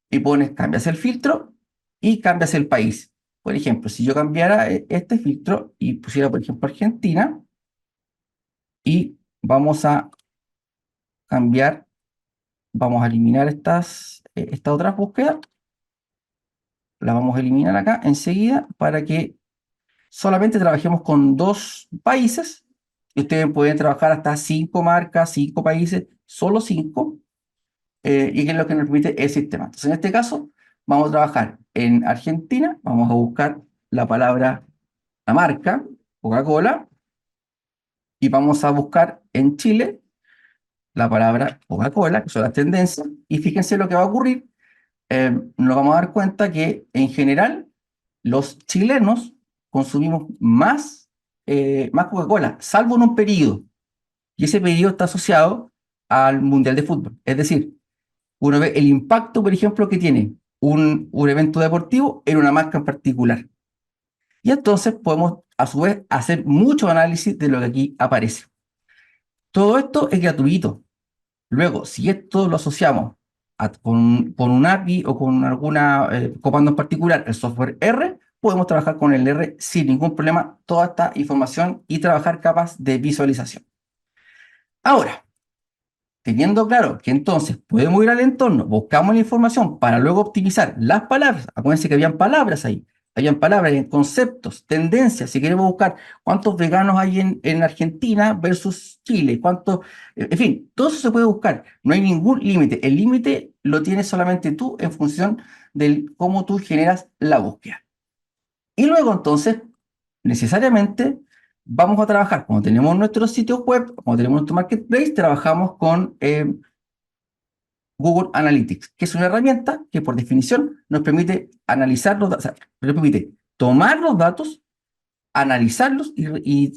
y cambias el filtro y cambias el país. Por ejemplo, si yo cambiara este filtro y pusiera, por ejemplo, Argentina, y vamos a cambiar, vamos a eliminar estas otras búsquedas, las vamos a eliminar acá enseguida para que solamente trabajemos con 2 países. Y ustedes pueden trabajar hasta 5 marcas, 5 países, solo 5, y que es lo que nos permite el sistema. Entonces, en este caso, vamos a trabajar en Argentina, vamos a buscar la marca, Coca-Cola, y vamos a buscar en Chile la palabra Coca-Cola, que son las tendencias, y fíjense lo que va a ocurrir. Nos vamos a dar cuenta que en general los chilenos consumimos más Coca-Cola, salvo en un periodo, y ese periodo está asociado al Mundial de Fútbol. Es decir, uno ve el impacto, por ejemplo, que tiene un evento deportivo en una marca en particular. Y entonces podemos, a su vez, hacer mucho análisis de lo que aquí aparece. Todo esto es gratuito. Luego, si esto lo asociamos con un API o con alguna comando en particular, el software R, podemos trabajar con el R sin ningún problema toda esta información y trabajar capas de visualización. Ahora, teniendo claro que entonces podemos ir al entorno, buscamos la información para luego optimizar las palabras. Acuérdense que habían palabras, en conceptos, tendencias. Si queremos buscar cuántos veganos hay en Argentina versus Chile, en fin, todo eso se puede buscar. No hay ningún límite. El límite lo tienes solamente tú en función de cómo tú generas la búsqueda. Y luego entonces, necesariamente, vamos a trabajar, cuando tenemos nuestro sitio web, cuando tenemos nuestro marketplace, trabajamos con Google Analytics, que es una herramienta que por definición nos permite analizar los datos, o sea, nos permite tomar los datos, analizarlos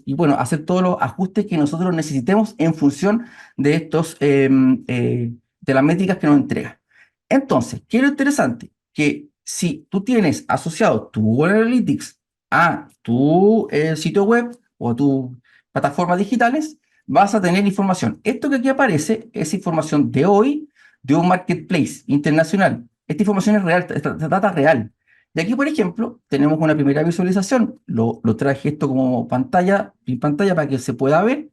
bueno, hacer todos los ajustes que nosotros necesitemos en función de de las métricas que nos entrega. Entonces, ¿qué es lo interesante? Que si tú tienes asociado tu Google Analytics a tu sitio web o a tus plataformas digitales, vas a tener información. Esto que aquí aparece es información de hoy de un marketplace internacional. Esta información es real, esta data real. Y aquí, por ejemplo, tenemos una primera visualización. Lo traje esto como pantalla, en pantalla para que se pueda ver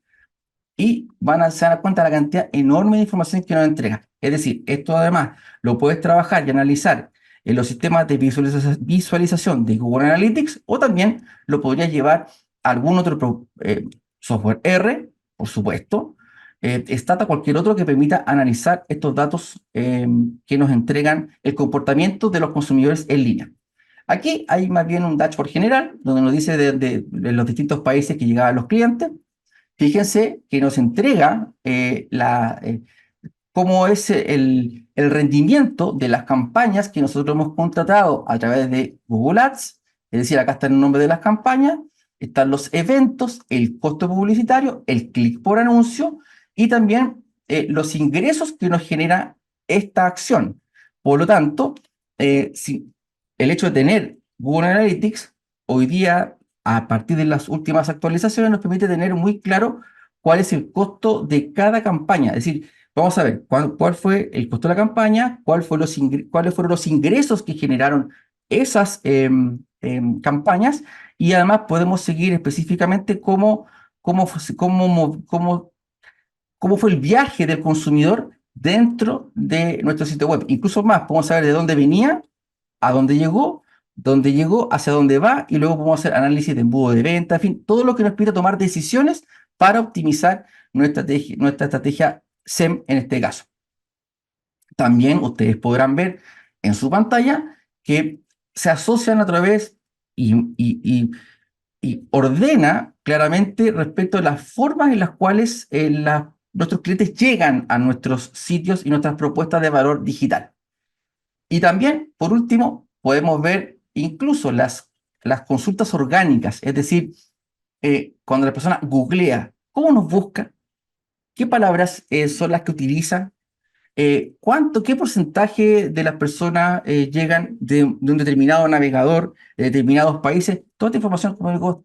y se van a dar cuenta de la cantidad enorme de información que nos entrega. Es decir, esto además lo puedes trabajar y analizar en los sistemas de visualización de Google Analytics o también lo podrías llevar a algún otro software R, por supuesto, Stata, cualquier otro que permita analizar estos datos que nos entregan el comportamiento de los consumidores en línea. Aquí hay más bien un dashboard general donde nos dice de los distintos países que llegaban los clientes. Fíjense que nos entrega cómo es el rendimiento de las campañas que nosotros hemos contratado a través de Google Ads. Es decir, acá está el nombre de las campañas, están los eventos, el costo publicitario, el clic por anuncio y también los ingresos que nos genera esta acción. Por lo tanto, el hecho de tener Google Analytics hoy día, a partir de las últimas actualizaciones, nos permite tener muy claro cuál es el costo de cada campaña. Es decir, vamos a ver cuál fue el costo de la campaña, cuáles fueron los ingresos que generaron esas campañas y además podemos seguir específicamente cómo fue el viaje del consumidor dentro de nuestro sitio web. Incluso más, podemos saber de dónde venía, a dónde llegó, hacia dónde va, y luego podemos hacer análisis de embudo de venta, en fin, todo lo que nos permita tomar decisiones para optimizar nuestra estrategia SEM en este caso. También ustedes podrán ver en su pantalla que se asocian a través y ordena claramente respecto a las formas en las cuales nuestros clientes llegan a nuestros sitios y nuestras propuestas de valor digital. Y también, por último, podemos ver incluso las consultas orgánicas, es decir, cuando la persona googlea, ¿cómo nos busca? ¿Qué palabras son las que utiliza? ¿Qué porcentaje de las personas llegan de un determinado navegador, de determinados países? Toda esta información, como digo,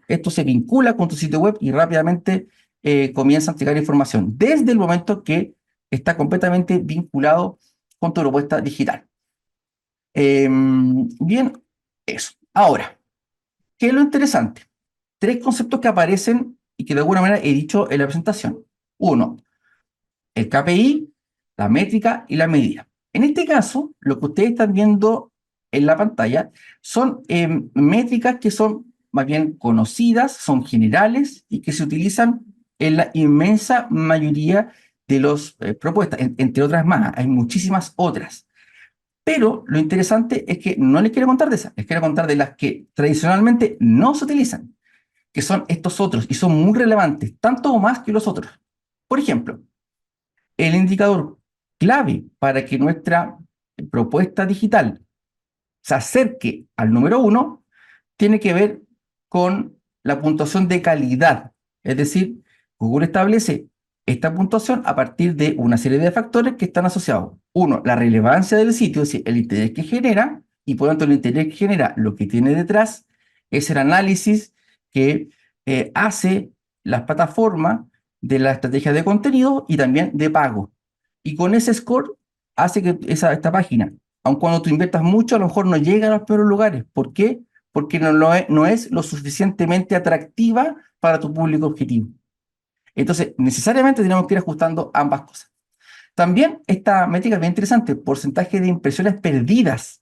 esto se vincula con tu sitio web y rápidamente comienza a entregar información desde el momento que está completamente vinculado con tu propuesta digital. Bien, eso. Ahora, ¿qué es lo interesante? Tres conceptos que aparecen y que de alguna manera he dicho en la presentación. Uno, el KPI, la métrica y la medida. En este caso, lo que ustedes están viendo en la pantalla son métricas que son más bien conocidas, son generales y que se utilizan en la inmensa mayoría de las propuestas, entre otras más. Hay muchísimas otras. Pero lo interesante es que no les quiero contar de esas, les quiero contar de las que tradicionalmente no se utilizan, que son estos otros y son muy relevantes, tanto o más que los otros. Por ejemplo, el indicador clave para que nuestra propuesta digital se acerque al número 1 tiene que ver con la puntuación de calidad. Es decir, Google establece esta puntuación a partir de una serie de factores que están asociados. Uno, la relevancia del sitio, es decir, el interés que genera, y por lo tanto el interés que genera lo que tiene detrás es el análisis que hace las plataformas de la estrategia de contenido y también de pago. Y con ese score hace que esta página, aun cuando tú inviertas mucho, a lo mejor no llega a los peores lugares. ¿Por qué? Porque no es lo suficientemente atractiva para tu público objetivo. Entonces, necesariamente tenemos que ir ajustando ambas cosas. También esta métrica es bien interesante, porcentaje de impresiones perdidas.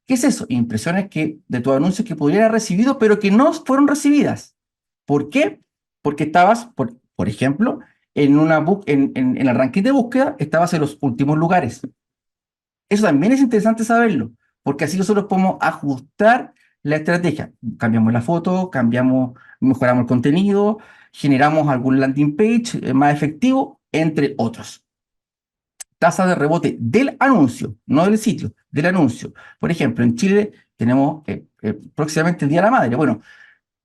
¿Qué es eso? Impresiones de tus anuncios que podrían haber recibido, pero que no fueron recibidas. ¿Por qué? Porque estabas, por ejemplo, en el ranking de búsqueda, estabas en los últimos lugares. Eso también es interesante saberlo, porque así nosotros podemos ajustar la estrategia. Cambiamos la foto, mejoramos el contenido, generamos algún landing page más efectivo, entre otros. Tasa de rebote del anuncio, no del sitio, del anuncio. Por ejemplo, en Chile tenemos próximamente el Día de la Madre. Bueno,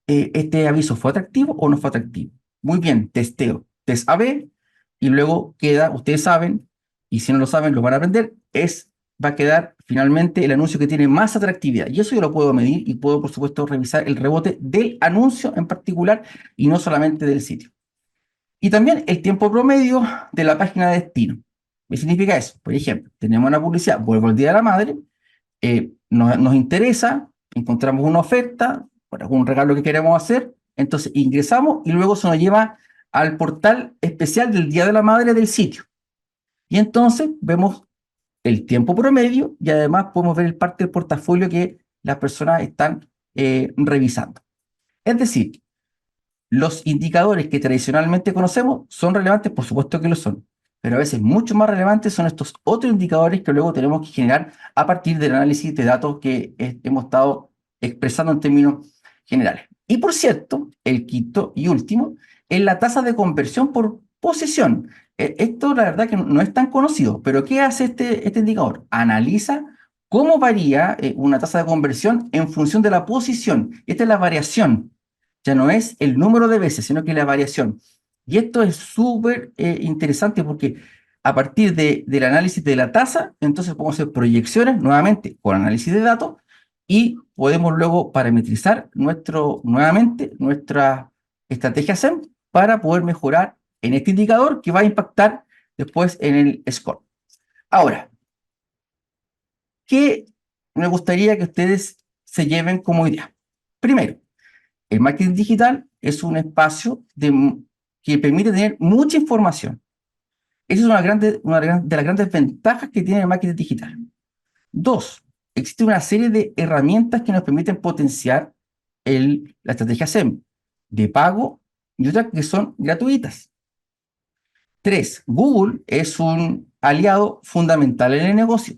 ¿este aviso fue atractivo o no fue atractivo? Muy bien, testeo, test A/B, y luego queda, ustedes saben, y si no lo saben, lo van a aprender, va a quedar finalmente el anuncio que tiene más atractividad. Y eso yo lo puedo medir y puedo, por supuesto, revisar el rebote del anuncio en particular y no solamente del sitio. Y también el tiempo promedio de la página de destino. ¿Qué significa eso? Por ejemplo, tenemos una publicidad, vuelvo al Día de la Madre, nos interesa, encontramos una oferta por algún regalo que queremos hacer, entonces ingresamos y luego se nos lleva al portal especial del Día de la Madre del sitio. Y entonces vemos el tiempo promedio y además podemos ver el parte del portafolio que las personas están revisando. Es decir, los indicadores que tradicionalmente conocemos son relevantes, por supuesto que lo son, pero a veces mucho más relevantes son estos otros indicadores que luego tenemos que generar a partir del análisis de datos que hemos estado expresando en términos generales. Y por cierto, el quinto y último es la tasa de conversión por posición. Esto la verdad que no es tan conocido, pero ¿qué hace este indicador? Analiza cómo varía una tasa de conversión en función de la posición. Esta es la variación. Ya no es el número de veces, sino que la variación. Y esto es súper interesante porque a partir del análisis de la tasa, entonces podemos hacer proyecciones nuevamente con análisis de datos y podemos luego parametrizar nuevamente nuestra estrategia SEM para poder mejorar en este indicador que va a impactar después en el score. Ahora, ¿qué me gustaría que ustedes se lleven como idea? Primero, el marketing digital es un espacio que permite tener mucha información. Esa es una de las grandes ventajas que tiene el marketing digital. Dos, existe una serie de herramientas que nos permiten potenciar la estrategia SEM de pago y otras que son gratuitas. Tres, Google es un aliado fundamental en el negocio,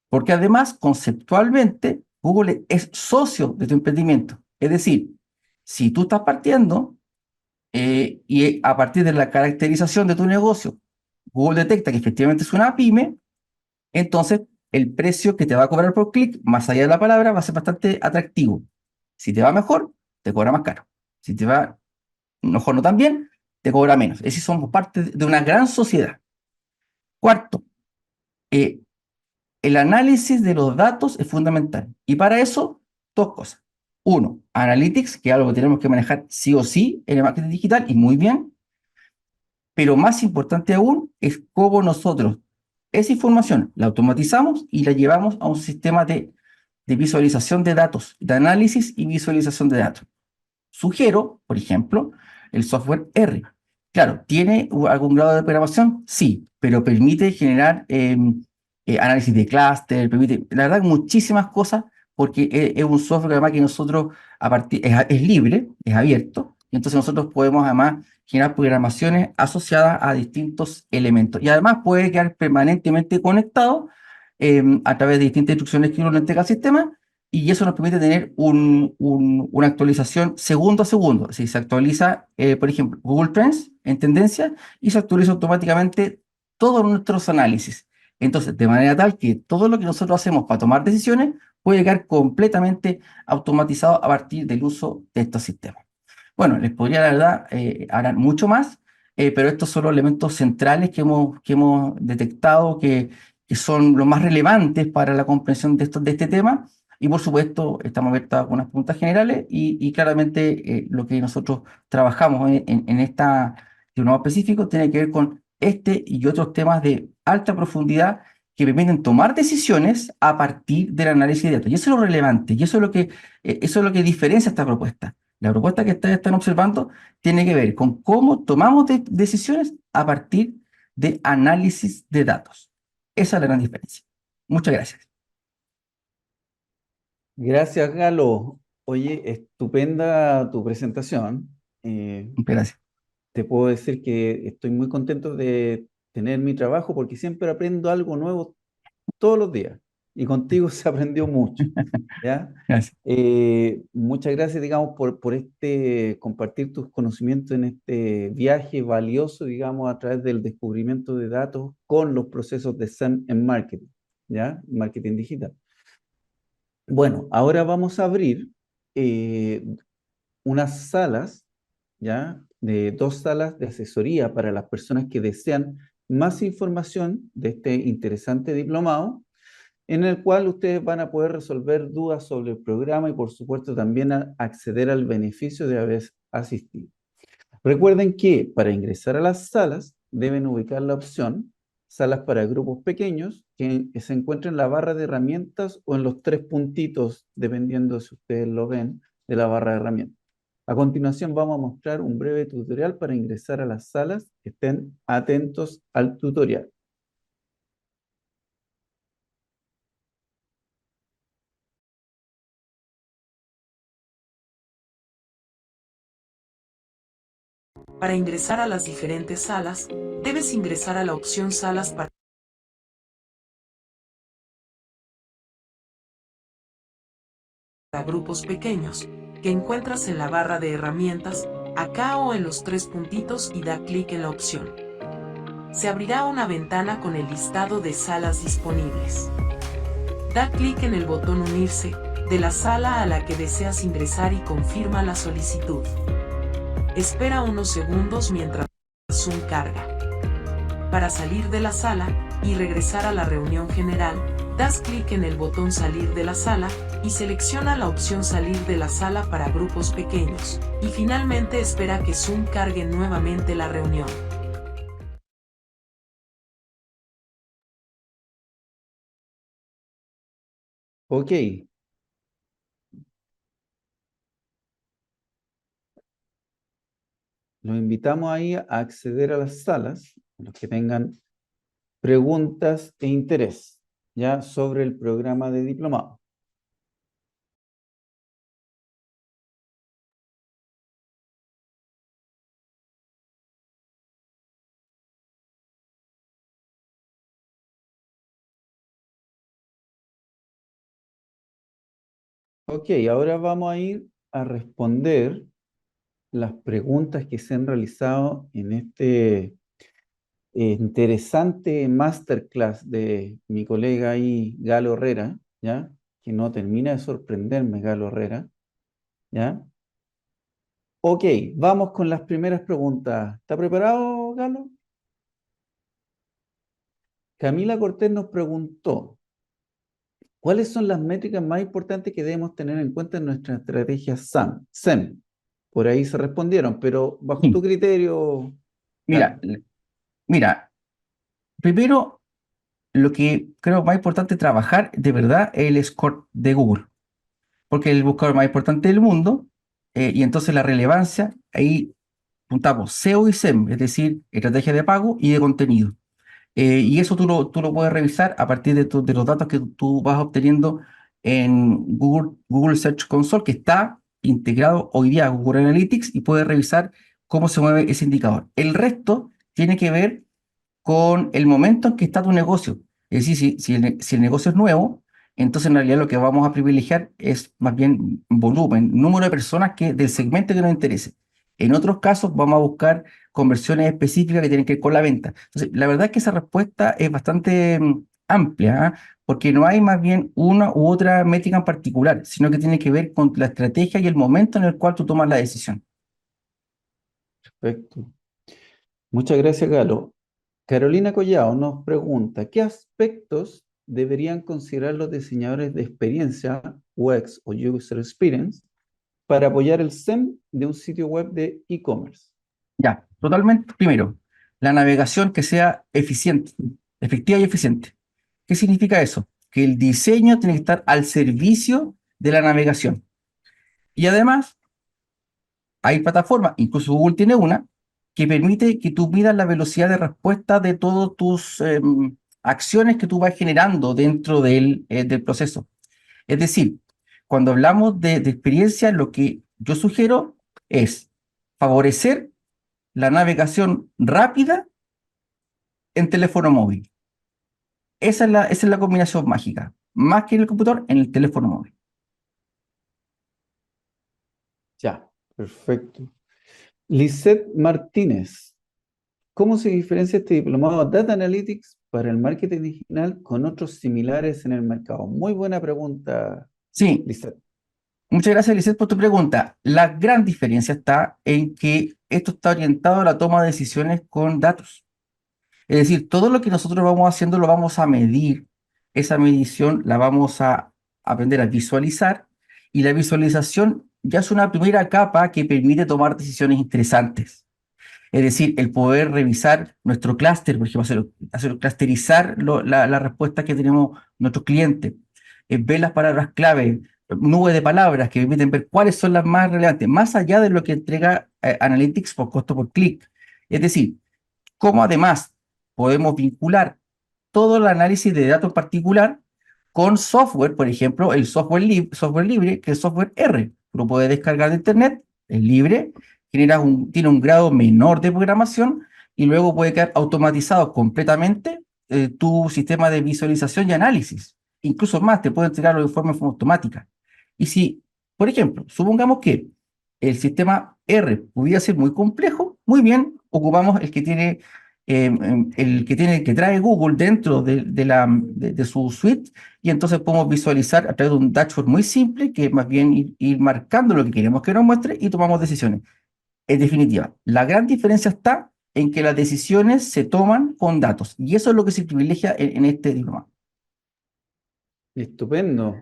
porque además, conceptualmente, Google es socio de tu emprendimiento. Es decir, si tú estás partiendo y a partir de la caracterización de tu negocio, Google detecta que efectivamente es una pyme, entonces el precio que te va a cobrar por clic, más allá de la palabra, va a ser bastante atractivo. Si te va mejor, te cobra más caro. Si te va mejor no tan bien, te cobra menos. Es decir, somos parte de una gran sociedad. Cuarto, eh, el análisis de los datos es fundamental. Y para eso, dos cosas. Uno, Analytics, que es algo que tenemos que manejar sí o sí en el marketing digital, y muy bien. Pero más importante aún es cómo nosotros esa información la automatizamos y la llevamos a un sistema de visualización de datos, de análisis y visualización de datos. Sugiero, por ejemplo, el software R. Claro, ¿tiene algún grado de programación? Sí, pero permite generar análisis de clúster, permite, la verdad, muchísimas cosas, porque es un software además que nosotros, es libre, es abierto, y entonces nosotros podemos además generar programaciones asociadas a distintos elementos. Y además puede quedar permanentemente conectado a través de distintas instrucciones que uno le entrega al sistema, y eso nos permite tener una actualización segundo a segundo. Si se actualiza, por ejemplo, Google Trends en tendencia y se actualiza automáticamente todos nuestros análisis. Entonces, de manera tal que todo lo que nosotros hacemos para tomar decisiones puede quedar completamente automatizado a partir del uso de estos sistemas. Bueno, les podría, la verdad, hablar mucho más, pero estos son los elementos centrales que hemos detectado que son los más relevantes para la comprensión de este tema. Y por supuesto, estamos abiertos a unas preguntas generales y claramente lo que nosotros trabajamos en esta diplomado específico tiene que ver con este y otros temas de alta profundidad que permiten tomar decisiones a partir del análisis de datos. Y eso es lo relevante, y eso es lo que diferencia esta propuesta. La propuesta que ustedes están observando tiene que ver con cómo tomamos decisiones a partir de análisis de datos. Esa es la gran diferencia. Muchas gracias. Gracias, Galo. Oye, estupenda tu presentación. Gracias. Te puedo decir que estoy muy contento de tener mi trabajo porque siempre aprendo algo nuevo todos los días. Y contigo se aprendió mucho, ¿ya? Gracias. Muchas gracias, digamos, por este compartir tus conocimientos en este viaje valioso, digamos, a través del descubrimiento de datos con los procesos de SEM en marketing, ¿ya? Marketing digital. Bueno, ahora vamos a abrir eh, unas salas, ¿ya? De dos salas de asesoría para las personas que desean más información de este interesante diplomado, en el cual ustedes van a poder resolver dudas sobre el programa y, por supuesto, también acceder al beneficio de haber asistido. Recuerden que para ingresar a las salas deben ubicar la opción salas para grupos pequeños que se encuentran en la barra de herramientas o en los tres puntitos, dependiendo si ustedes lo ven, de la barra de herramientas. A continuación vamos a mostrar un breve tutorial para ingresar a las salas. Estén atentos al tutorial. Para ingresar a las diferentes salas, debes ingresar a la opción Salas para grupos pequeños, que encuentras en la barra de herramientas, acá o en los tres puntitos y da clic en la opción. Se abrirá una ventana con el listado de salas disponibles. Da clic en el botón Unirse de la sala a la que deseas ingresar y confirma la solicitud. Espera unos segundos mientras Zoom carga. Para salir de la sala y regresar a la reunión general, das clic en el botón Salir de la sala y selecciona la opción Salir de la sala para grupos pequeños, y finalmente espera que Zoom cargue nuevamente la reunión. Ok, los invitamos ahí a acceder a las salas, los que tengan preguntas e interés, ya sobre el programa de diplomado. Ok, ahora vamos a ir a responder las preguntas que se han realizado en este interesante masterclass de mi colega ahí, Galo Herrera, ¿ya? Que no termina de sorprenderme, Galo Herrera, ¿ya? Ok, vamos con las primeras preguntas. ¿Está preparado, Galo? Camila Cortés nos preguntó, ¿cuáles son las métricas más importantes que debemos tener en cuenta en nuestra estrategia SEM? Por ahí se respondieron, pero bajo tu Sí. criterio, Mira, Carlos. mira, primero, lo que creo más importante trabajar de verdad es el score de Google, porque es el buscador más importante del mundo, y entonces la relevancia, ahí juntamos SEO y SEM, es decir, estrategia de pago y de contenido. Y eso tú lo puedes revisar a partir de los datos que tú vas obteniendo en Google Search Console, que está integrado hoy día a Google Analytics, y puedes revisar cómo se mueve ese indicador. El resto tiene que ver con el momento en que está tu negocio. Es decir, si el negocio es nuevo, entonces en realidad lo que vamos a privilegiar es más bien volumen, número de personas del segmento que nos interese. En otros casos vamos a buscar conversiones específicas que tienen que ver con la venta. Entonces, la verdad es que esa respuesta es bastante amplia, ¿ah? Porque no hay más bien una u otra métrica en particular, sino que tiene que ver con la estrategia y el momento en el cual tú tomas la decisión. Perfecto. Muchas gracias, Galo. Carolina Collao nos pregunta, ¿qué aspectos deberían considerar los diseñadores de experiencia, UX o User Experience, para apoyar el SEM de un sitio web de e-commerce? Ya, totalmente. Primero, la navegación que sea eficiente, efectiva y eficiente. ¿Qué significa eso? Que el diseño tiene que estar al servicio de la navegación. Y además, hay plataformas, incluso Google tiene una, que permite que tú midas la velocidad de respuesta de todas tus acciones que tú vas generando dentro del proceso. Es decir, cuando hablamos de experiencia, lo que yo sugiero es favorecer la navegación rápida en teléfono móvil. Esa es la combinación mágica. Más que en el computador, en el teléfono móvil. Ya, perfecto. Lisette Martínez, ¿cómo se diferencia este diplomado Data Analytics para el marketing digital con otros similares en el mercado? Muy buena pregunta, Sí, Lisette. muchas gracias, Lisette, por tu pregunta. La gran diferencia está en que esto está orientado a la toma de decisiones con datos. Es decir, todo lo que nosotros vamos haciendo lo vamos a medir. Esa medición la vamos a aprender a visualizar, y la visualización ya es una primera capa que permite tomar decisiones interesantes. Es decir, el poder revisar nuestro clúster, por ejemplo, clusterizar la respuesta que tenemos nuestros clientes, ver las palabras clave, nubes de palabras que permiten ver cuáles son las más relevantes, más allá de lo que entrega Analytics por costo por clic. Es decir, cómo además podemos vincular todo el análisis de datos particular con software, por ejemplo, el software libre, que es software R. Lo puedes descargar de internet, es libre, tiene un grado menor de programación, y luego puede quedar automatizado completamente tu sistema de visualización y análisis. Incluso más, te puede entregar los informes de forma automática. Y si, por ejemplo, supongamos que el sistema R pudiera ser muy complejo, muy bien, ocupamos el que trae Google dentro de su suite, y entonces podemos visualizar a través de un dashboard muy simple, que es más bien ir marcando lo que queremos que nos muestre, y tomamos decisiones. En definitiva, la gran diferencia está en que las decisiones se toman con datos, y eso es lo que se privilegia en este diploma. Estupendo.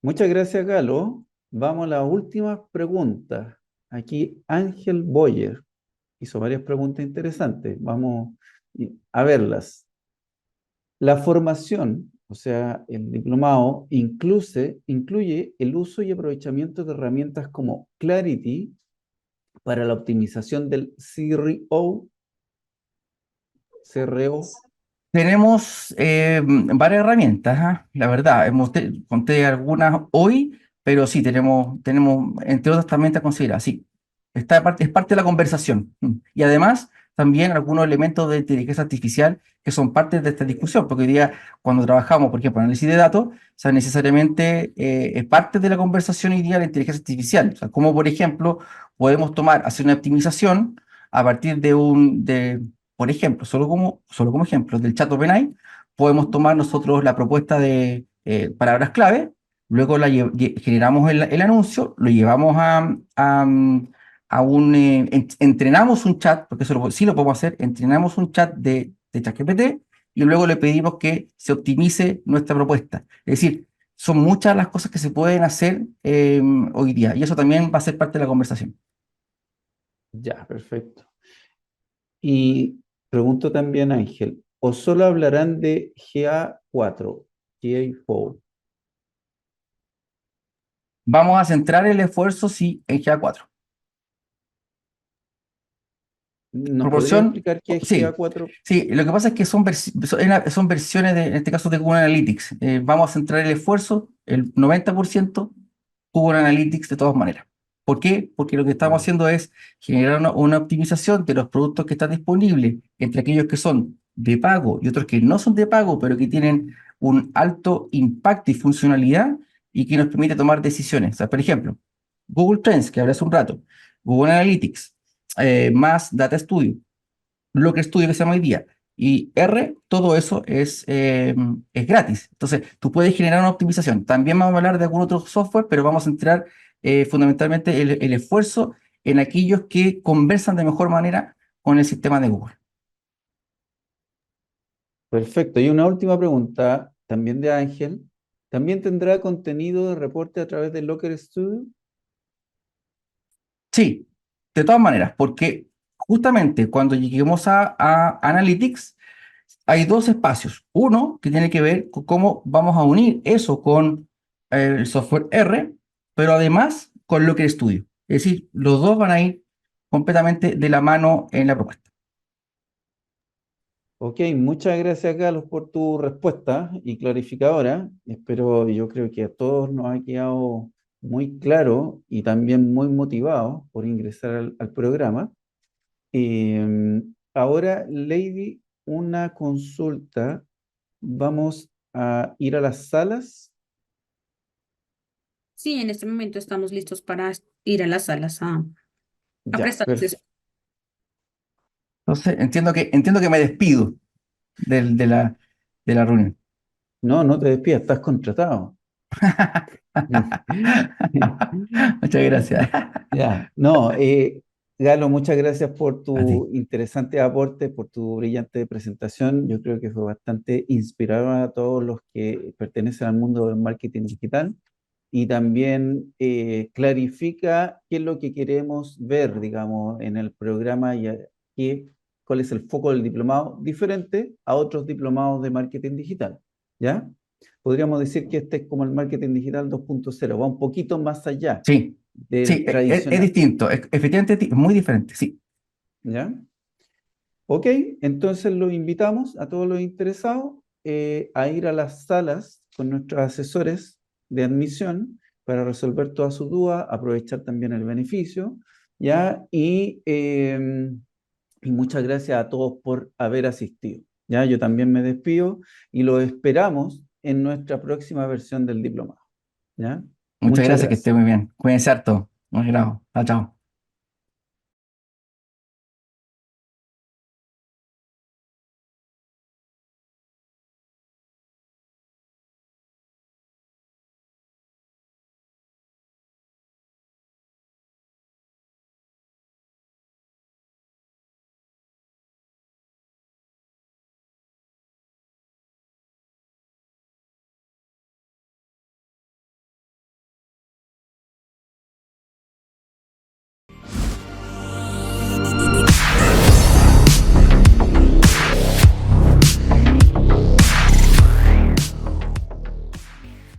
Muchas gracias, Galo. Vamos a las últimas preguntas. Aquí Ángel Boyer hizo varias preguntas interesantes. Vamos a verlas. La formación, o sea, el diplomado, incluye el uso y aprovechamiento de herramientas como Clarity para la optimización del CRO. Tenemos varias herramientas, ¿ah? La verdad, conté algunas hoy, pero sí, tenemos entre otras también a considerar, sí. Es parte de la conversación. Y además, también algunos elementos de inteligencia artificial que son parte de esta discusión, porque hoy día, cuando trabajamos, por ejemplo, análisis de datos, o sea, necesariamente es parte de la conversación hoy día la inteligencia artificial. O sea, como por ejemplo, podemos hacer una optimización a partir por ejemplo, solo como ejemplo, del chat OpenAI, podemos tomar nosotros la propuesta de palabras clave, luego generamos el anuncio, lo llevamos entrenamos un chat, porque sí lo podemos hacer, entrenamos un chat de ChatGPT, y luego le pedimos que se optimice nuestra propuesta. Es decir, son muchas las cosas que se pueden hacer hoy día y eso también va a ser parte de la conversación. Ya, perfecto. Y pregunto también, Ángel, ¿o solo hablarán de GA4, GA4? Vamos a centrar el esfuerzo, sí, en GA4. ¿Nos podría Proporción, explicar qué es sí, GA4? sí, lo que pasa es que son versiones de, en este caso, de Google Analytics. Vamos a centrar el esfuerzo, el 90%, Google Analytics de todas maneras. ¿Por qué? Porque lo que estamos Ya. haciendo es generar una optimización de los productos que están disponibles entre aquellos que son de pago y otros que no son de pago, pero que tienen un alto impacto y funcionalidad y que nos permite tomar decisiones. O sea, por ejemplo, Google Trends, que hablé hace un rato, Google Analytics, más Data Studio, lo que estudio que se llama hoy día. Y R, todo eso es gratis. Entonces, tú puedes generar una optimización. También vamos a hablar de algún otro software, pero vamos a centrar fundamentalmente el esfuerzo en aquellos que conversan de mejor manera con el sistema de Google. Perfecto. Y una última pregunta, también de Ángel. ¿También tendrá contenido de reporte a través de Locker Studio? Sí, de todas maneras, porque justamente cuando lleguemos a Analytics, hay dos espacios. Uno que tiene que ver con cómo vamos a unir eso con el software R, pero además con lo que estudio. Es decir, los dos van a ir completamente de la mano en la propuesta. Ok, muchas gracias, Carlos, por tu respuesta y clarificadora. Espero, yo creo que a todos nos ha quedado muy claro y también muy motivados por ingresar al programa. Ahora, Lady, una consulta. Vamos a ir a las salas. Sí, en este momento estamos listos para ir a las salas a Ya, prestar perfecto. Entonces, entiendo que me despido de la reunión. No, no te despidas, estás contratado. Muchas gracias. Ya, no, Galo, muchas gracias por A ti. tu interesante aporte, por tu brillante presentación. Yo creo que fue bastante inspirador a todos los que pertenecen al mundo del marketing digital y también clarifica qué es lo que queremos ver, digamos, en el programa y cuál es el foco del diplomado, diferente a otros diplomados de marketing digital, ¿ya? Podríamos decir que este es como el marketing digital 2.0, va un poquito más allá Sí, sí, del es tradicional, distinto. Efectivamente, es muy diferente. Sí. ¿ya? Ok, entonces los invitamos a todos los interesados a ir a las salas con nuestros asesores de admisión para resolver todas sus dudas, aprovechar también el beneficio, ¿ya? Y muchas gracias a todos por haber asistido, ¿ya? Yo también me despido y los esperamos en nuestra próxima versión del diplomado, ¿ya? Muchas Muchas gracias, que esté gracias. muy bien. Cuídense harto. Un agrado. Chao, chao.